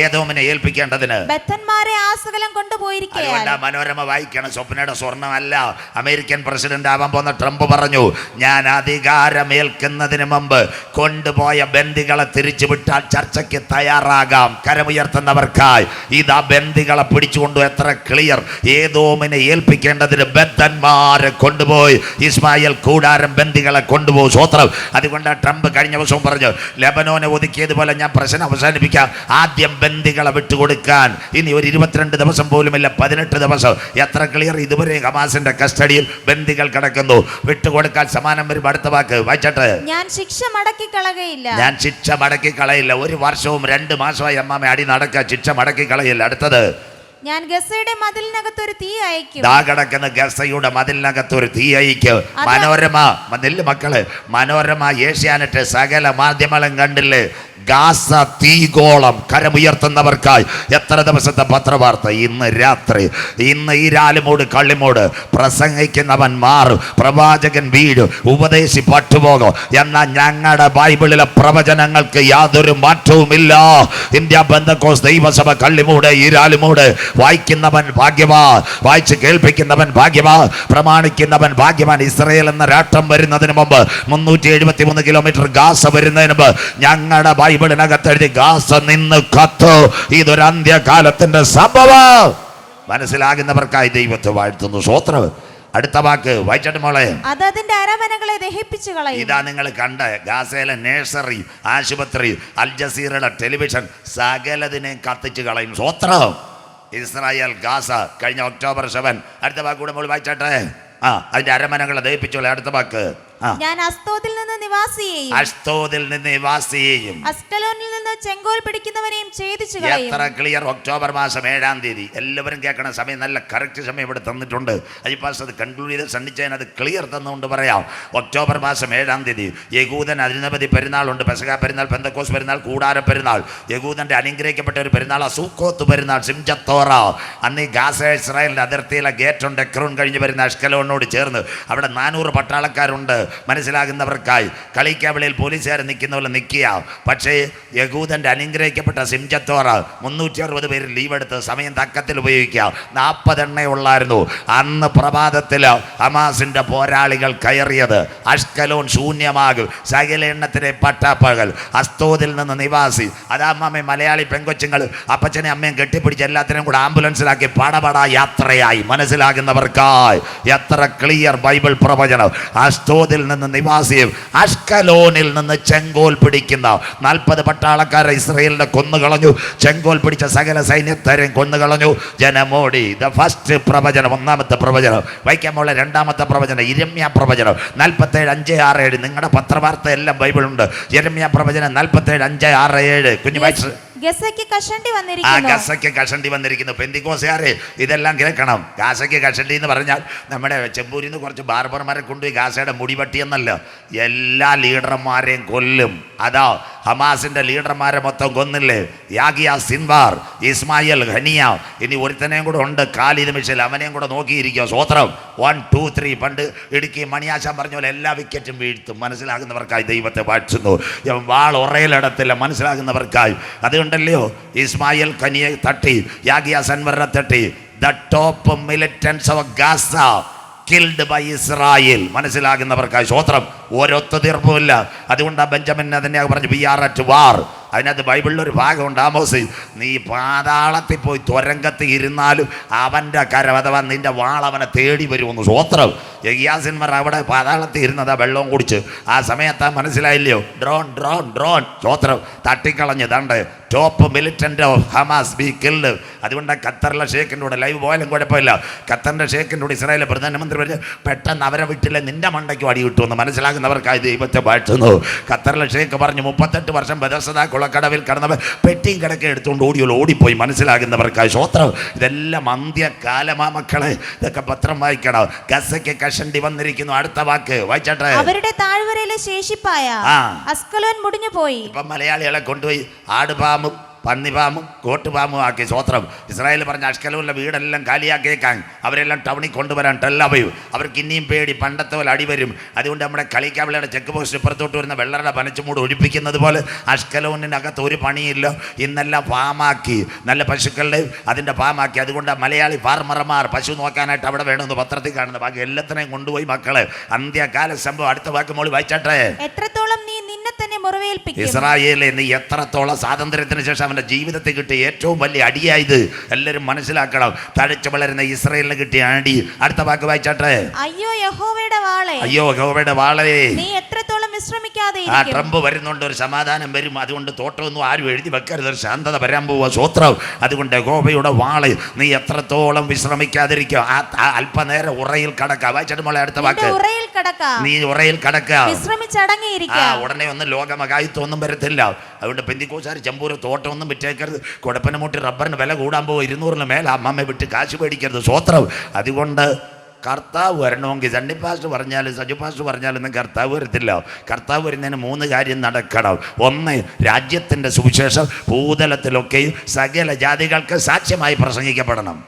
ഏദോമിനെ ഏൽപ്പിക്കേണ്ടതിന് ബദ്ധന്മാരെ ആസകലം കൊണ്ടുപോയിരിക്കുകയാൽ മനോരമ വായിക്കണം. സ്വപ്നയുടെ സ്വർണ്ണമല്ല. അമേരിക്കൻ പ്രസിഡന്റ് ആവാൻ പോകുന്ന ട്രംപ് പറഞ്ഞു, ഞാൻ അധികാരമേൽക്കുന്നതിന് മുമ്പ് കൊണ്ടുപോയ ബന്ദികളെ തിരിച്ചു വിട്ടാൽ ചർച്ചയ്ക്ക് തയ്യാറാകാം. കരമുയർത്തുന്നവർക്കായി ഇതാ ബന്ദികളെ പിടിച്ചുകൊണ്ടു. എത്ര ക്ലിയർ! ഏദോമിനെ ഏൽപ്പിക്കേണ്ടതിന് ബദ്ധന്മാരെ കൊണ്ടുപോയി. ഇസ്മായേൽ കൂടാരം ബന്ദികളെ കൊണ്ടുപോകും. സ്വോത്രം. അതുകൊണ്ട് ട്രംപ് കഴിഞ്ഞ ദിവസവും പറഞ്ഞു, ലെബനോനെ ഒതുക്കിയതുപോലെ ഞാൻ പ്രശ്നം അവസാനിപ്പിക്കാം. ആദ്യം ബന്ദികളെ വിട്ടുകൊടുക്കാൻ ഇനി ഒരു 22 ദിവസം പോലുമില്ല, 18 ദിവസം. എത്ര ക്ലിയർ! ഇതുവരെ ഹമാസിന്റെ കസ്റ്റഡിയിൽ ബന്ദികൾ കിടക്കുന്നു. വിട്ടുകൊടുക്കാൻ സമാനം വരും. അടുത്ത വാക്ക് വായിച്ചട്ടെ. ഞാൻ ശിക്ഷ മടക്കി കളകയില്ല. ഞാൻ ശിക്ഷ മടക്കി കളയില്ല. 1 വർഷവും 2 മാസമായി അമ്മാമ അടി നടക്കുക. ശിക്ഷ മടക്കി കളയില്ല. അടുത്തത്, ഞാൻ ഗസയുടെ മതിലിനകത്തൊരു തീ അയക്കും. ദാ കിടക്കുന്ന ഗസയുടെ മതിലിനകത്തൊരു തീ അയക്കും. മനോരമ നെല്ല് മക്കള്, മനോരമ, ഏഷ്യാനെറ്റ് സകല മാധ്യമങ്ങളും കണ്ടില്ലേ? ഗാസ തീഗോളം. കരമുയർത്തുന്നവർക്കായി എത്ര ദിവസത്തെ പത്രവാർത്ത? ഇന്ന് രാത്രി, ഇന്ന് ഈരാലുമൂട് കള്ളിമൂട് പ്രസംഗിക്കുന്നവൻ മാറും, പ്രവാചകൻ വീഴും, ഉപദേശി പട്ടുപോകും. എന്നാൽ ഞങ്ങളുടെ ബൈബിളിലെ പ്രവചനങ്ങൾക്ക് യാതൊരു മാറ്റവുമില്ല. ഇന്ത്യ പെന്തക്കോസ്ത് ദൈവസഭ കള്ളിമൂട്, ഈരാലുമൂട് വായിക്കുന്നവൻ ഭാഗ്യവാൻ, വായിച്ച് കേൾപ്പിക്കുന്നവൻ ഭാഗ്യവാൻ, പ്രമാണിക്കുന്നവൻ ഭാഗ്യവാൻ. ഇസ്രയേൽ എന്ന രാഷ്ട്രം വരുന്നതിന് മുമ്പ് 373 കിലോമീറ്റർ ഗാസ വരുന്നതിന് മുമ്പ് ഞങ്ങളുടെ ബൈബിളിനകത്തെഴുതി ഗാസ നിന്ന് കത്തു. ഇതൊരു അന്ത്യകാലത്തിന്റെ സംഭവം. മനസ്സിലാകുന്നവർക്കായി ദൈവത്തെ വാഴ്ത്തുന്നു. സ്വോത്രം. അടുത്ത വാക്ക് വായിച്ചിട്ട് മോളെ. അത് അതിന്റെ അരമനകളെ ദഹിപ്പിച്ചു കളയും. ഇതാ നിങ്ങൾ കണ്ട ഗാസയിലെ നേഴ്സറി, ആശുപത്രി, അൽ ജസീറയുടെ ടെലിവിഷൻ സകലതിനെ കത്തിച്ചു കളയും. സ്വോത്രം. ഇസ്രായേൽ ഗാസ കഴിഞ്ഞ ഒക്ടോബർ 7. അടുത്ത വാക്ക് കൂടെ മോൾ വായിച്ചട്ടെ. അതിന്റെ അരമനകളെ ദഹിപ്പിച്ചോളെ. അടുത്ത വാക്ക്, ഞാൻ അസ്തോദിൽ നിന്ന് നിവാസിയെയും അസ്തോദിൽ നിന്ന് നിവാസിയെയും അസ്കലോനിൽ നിന്ന് ചെങ്കോൽ പിടിക്കുന്നവരെയും ഛേദിച്ചു കളയും. എത്ര ക്ലിയർ! ഒക്ടോബർ മാസം 7-ാം തീയതി. എല്ലാവരും കേൾക്കണ സമയം, നല്ല കറക്റ്റ് സമയം ഇവിടെ തന്നിട്ടുണ്ട്. അജിപ്പാസ് അത് കൺക്ലൂഡ് ചെയ്ത് സണ്ണിച്ചതിന് അത് ക്ലിയർ തന്നുകൊണ്ട് പറയാം. ഒക്ടോബർ മാസം 7-ാം തീയതി യഹൂദൻ അതിനവധി പെരുന്നാളുണ്ട്. പെസഹ പെരുന്നാൾ, പെന്തക്കോസ് പെരുന്നാൾ, കൂടാര പെരുന്നാൾ. യഹൂദന്റെ അനുഗ്രഹിക്കപ്പെട്ട ഒരു പെരുന്നാൾ സൂക്കോത്ത് പെരുന്നാൾ, സിംജത്തോറ. അന്ന് ഈ ഗാസ ഇസ്രായേലിന്റെ അതിർത്തിയിലെ ഗേറ്റുണ്ട്. എക്രോൺ കഴിഞ്ഞ് വരുന്ന അഷ്കലോണിനോട് ചേർന്ന് അവിടെ 400 പട്ടാളക്കാരുണ്ട്. മനസ്സിലാകുന്നവർക്കായി കളിക്കാവിളിയിൽ പോലീസുകാർ നിൽക്കുന്ന പോലെ നിൽക്കുക. പക്ഷേ യഹൂദന്റെ അനുഗ്രഹിക്കപ്പെട്ട സിംജത്തോറ 360 പേര് ലീവ് എടുത്ത് സമയം തക്കത്തിൽ ഉപയോഗിക്കുക. 40 എണ്ണേ ഉള്ളായിരുന്നു. അന്ന് പ്രഭാതത്തിൽ ഹമാസിന്റെ പോരാളികൾ കയറിയത് അഷ്കലോൺ ശൂന്യമാകും. സകല എണ്ണത്തിലെ പട്ടാപ്പകൽ. അസ്തോദിൽ നിന്ന് നിവാസി. അതാമ്മ മലയാളി പെങ്കൊച്ചുങ്ങൾ അപ്പച്ചനെ അമ്മയും കെട്ടിപ്പിടിച്ച് എല്ലാത്തിനും കൂടെ ആംബുലൻസിലാക്കി പടപട യാത്രയായി. മനസ്സിലാകുന്നവർക്കായി എത്ര ക്ലിയർ ബൈബിൾ പ്രവചനം! അസ്തോദിൽ നിന്ന് നിവാസിയും അഷ്കലോനിൽ നിന്ന് ചെങ്കോൽ പിടിക്കുന്ന 40 പട്ടാളക്കാരെ ഇസ്രായേലിനെ കൊന്നുകളഞ്ഞു. ചെങ്കോൽ പിടിച്ച സകല സൈന്യക്കാരെയും കൊന്നുകളഞ്ഞു. ജനമോടി. ദ ഫസ്റ്റ് പ്രവചനം, 1-ാമത്തെ പ്രവചനം. വായിക്കാൻ പോളെ 2-ാമത്തെ പ്രവചനം യിരെമ്യാ പ്രവചനം 47:5-6-7. നിങ്ങളുടെ പത്രവാർത്ത എല്ലാം ബൈബിളുണ്ട്. യിരെമ്യാ പ്രവചനം 47:5-6-7. കുഞ്ഞു വായിച്ചു. ഗസയ്ക്ക് കഷണ്ടി വന്നിരിക്കുന്നു. ഗസയ്ക്ക് കഷണ്ടി വന്നിരിക്കുന്നു. പെന്തിക്കോസുകാരെ ഇതെല്ലാം കേൾക്കണം. ഗാസയ്ക്ക് കഷണ്ടി എന്ന് പറഞ്ഞാൽ നമ്മുടെ ചെമ്പൂരിൽ നിന്ന് കുറച്ച് ബാർബർമാരെ കൊണ്ടുപോയി ഗാസയുടെ മുടിവട്ടി എന്നല്ല, എല്ലാ ലീഡർമാരെയും കൊല്ലും. അതാ ഹമാസിന്റെ ലീഡർമാരെ മൊത്തം കൊന്നില്ലേ? യാഗിയ സിൻവാർ, ഇസ്മായിൽ ഖനിയ, ഇനി ഒരുത്തനെയും കൂടെ ഉണ്ട്, ഖാലിദ് മിഷൽ. അവനെയും കൂടെ നോക്കിയിരിക്കുക. സ്വോത്രം. 1, 2, 3. പണ്ട് ഇടുക്കി മണിയാശാൻ പറഞ്ഞ പോലെ എല്ലാ വിക്കറ്റും വീഴ്ത്തും. മനസ്സിലാകുന്നവർക്കായി ദൈവത്തെ വാഴ്ത്തുന്നു. വാൾ ഉറയിലിടത്തില്ല. മനസ്സിലാകുന്നവർക്കായി. അതുകൊണ്ടല്ലയോ ഇസ്മായിൽ ഖനിയെ തട്ടി, യാഗിയ സൻവറിനെ തട്ടി. The top militants of Gaza killed by Israel. മനസ്സിലാകുന്നവർക്കായി സ്വോത്രം. ഓരോത്ത തീർപ്പുമില്ല. അതുകൊണ്ടാണ് ബെഞ്ചമിൻ അതിനെ പറഞ്ഞു വി ആർ അറ്റ് വാർ. അതിനകത്ത് ബൈബിളിലൊരു ഭാഗമുണ്ട്. ആമോസ്, നീ പാതാളത്തിൽ പോയി തുരങ്കത്തിൽ ഇരുന്നാലും അവൻ്റെ കരം അഥവാ നിന്റെ വാൾ അവനെ തേടി വരുമെന്ന്. സ്വോത്രം. യഗിയാസിന്മാർ അവിടെ പാതാളത്തിൽ ഇരുന്നതാ വെള്ളവും കുടിച്ച്. ആ സമയത്താ മനസ്സിലായില്ലയോ? Drone drone drone. സ്വോത്രം. തട്ടിക്കളഞ്ഞ്. ദണ്ട് top militant of Hamas be killed. അതുകൊണ്ട് ഖത്തറിലെ ഷേഖിൻ്റെ കൂടെ ലൈവ് പോയാലും കുഴപ്പമില്ല. ഖത്തറിൻ്റെ ഷേഖിൻ്റെ കൂടെ ഇസ്രായേലിലെ പ്രധാനമന്ത്രി പറഞ്ഞ് പെട്ടെന്ന് അവരെ വിട്ടില്ല, നിന്റെ മണ്ടയ്ക്കും അടി കിട്ടുമെന്ന്. മനസ്സിലാകുന്നവർക്കായി ദൈവത്തെ വാഴ്ത്തുന്നു. ഖത്തറിലെ ഷേഖ് പറഞ്ഞു 38 വർഷം ബെഥസ്ദ കുളക്കടവിൽ കടന്നവർ പെട്ടിയും കിടക്കെ എടുത്തുകൊണ്ട് ഓടിപ്പോയി. മനസ്സിലാകുന്നവർക്കായി സ്വോത്രം. ഇതെല്ലാം അന്ത്യകാലമാ മക്കളെ. ഇതൊക്കെ പത്രം വായിക്കണം. ഗസയ്ക്ക് കഷണ്ടി വന്നിരിക്കുന്നു. അടുത്ത വാക്ക് വായിച്ചട്ടെ. അവരുടെ താഴ്വരയിലെ ശേഷിപ്പായ അസ്കലോൻ മുടിഞ്ഞു പോയി. ഇപ്പം മലയാളികളെ കൊണ്ടുപോയി ആടുപാമ്പും പന്നിപാമ്പും കോട്ടുപാമ്പും ആക്കി. സ്വോത്രം. ഇസ്രായേൽ പറഞ്ഞ അഷ്കലോനിലെ വീടെല്ലാം കാലിയാക്കിയേക്കാൻ, അവരെല്ലാം ടൗണിൽ കൊണ്ടുവരാൻ ടെല്ലവയും. അവർക്ക് ഇനിയും പേടി, പണ്ടത്തെ പോലെ അടി വരും. അതുകൊണ്ട് നമ്മുടെ കളിക്കാവിളയുടെ ചെക്ക് പോസ്റ്റ് ഇപ്പുറത്തോട്ട് വരുന്ന വെള്ളരുടെ പനച്ചുമൂട് ഒഴിപ്പിക്കുന്നത് പോലെ അഷ്കലോനിനകത്ത് ഒരു പണിയില്ല. ഇന്നെല്ലാം ഫാമാക്കി, നല്ല പശുക്കളുടെ അതിൻ്റെ ഫാമാക്കി. അതുകൊണ്ട് മലയാളി ഫാർമർമാർ പശു നോക്കാനായിട്ട് അവിടെ വേണമെന്ന് പത്രത്തിൽ കാണുന്നത്. ബാക്കി എല്ലാത്തിനെയും കൊണ്ടുപോയി മക്കളെ. അന്ത്യകാല സംഭവം. അടുത്ത വാക്ക് മോളി വായിച്ചാട്ടെ. എത്രത്തോളം നീ നിന്നെ തന്നെ മുറിവേൽപ്പിക്കും. ഇസ്രായേലിൽ നീ എത്രത്തോളം സ്വാതന്ത്ര്യത്തിന് ശേഷം അവൻ്റെ ജീവിതത്തിൽ കിട്ടിയ ഏറ്റവും വലിയ അടിയായത് എല്ലാവരും മനസ്സിലാക്കണം. തഴച്ചു വളരുന്ന ഇസ്രായേലിന് കിട്ടിയ അടി. അടുത്ത വാക്ക് വായിച്ചാട്ടെ. അയ്യോ യഹോവയുടെ വാളേ, അയ്യോ യഹോവയുടെ വാളേ, നീ എത്രത്തോളം വിശ്രമിക്കാതെ ആ ട്രംപ് വരുന്നുണ്ട്, ഒരു സമാധാനം വരും. അതുകൊണ്ട് തോട്ടമൊന്നും ആരും എഴുതി വെക്കരുത്, ഒരു ശാന്തത വരാൻ പോവുക. സ്വോത്രം. അതുകൊണ്ട് യഹോവയുടെ വാള്, നീ എത്രത്തോളം വിശ്രമിക്കാതിരിക്കുക. ആ അല്പനേരം ഉറയിൽ കടക്കുക. വായിച്ചിട്ട് മോളെ അടുത്ത വാക്ക്. ഉറയിൽ കടക്കാം, നീ ഉറയിൽ കടക്കുക. വിശ്രമിച്ചടങ്ങിയിരിക്കാം. ഉടനെ ഒന്നും ലോകമകായിത്വമൊന്നും വരത്തില്ല. അതുകൊണ്ട് പെന്തിക്കോസാർ ചെമ്പൂര് തോട്ടമൊന്നും വിറ്റേക്കരുത്. കുടപ്പനമുട്ടി റബ്ബറിന് വില കൂടാൻ പോകും. 200 മേലെ അമ്മമ്മ വിട്ട് കാശ് മേടിക്കരുത്. സ്വോത്രം. അതുകൊണ്ട് കർത്താവ് വരണമെങ്കിൽ സണ്ണി പാസ്റ്റർ പറഞ്ഞാലും സജു പാസ്റ്റർ പറഞ്ഞാലും കർത്താവ് വരത്തില്ല. കർത്താവ് വരുന്നതിന് 3 കാര്യം നടക്കണം. ഒന്ന്, രാജ്യത്തിൻ്റെ സുവിശേഷം ഭൂതലത്തിലൊക്കെയും സകല ജാതികൾക്ക് സാക്ഷ്യമായി പ്രസംഗിക്കപ്പെടണം.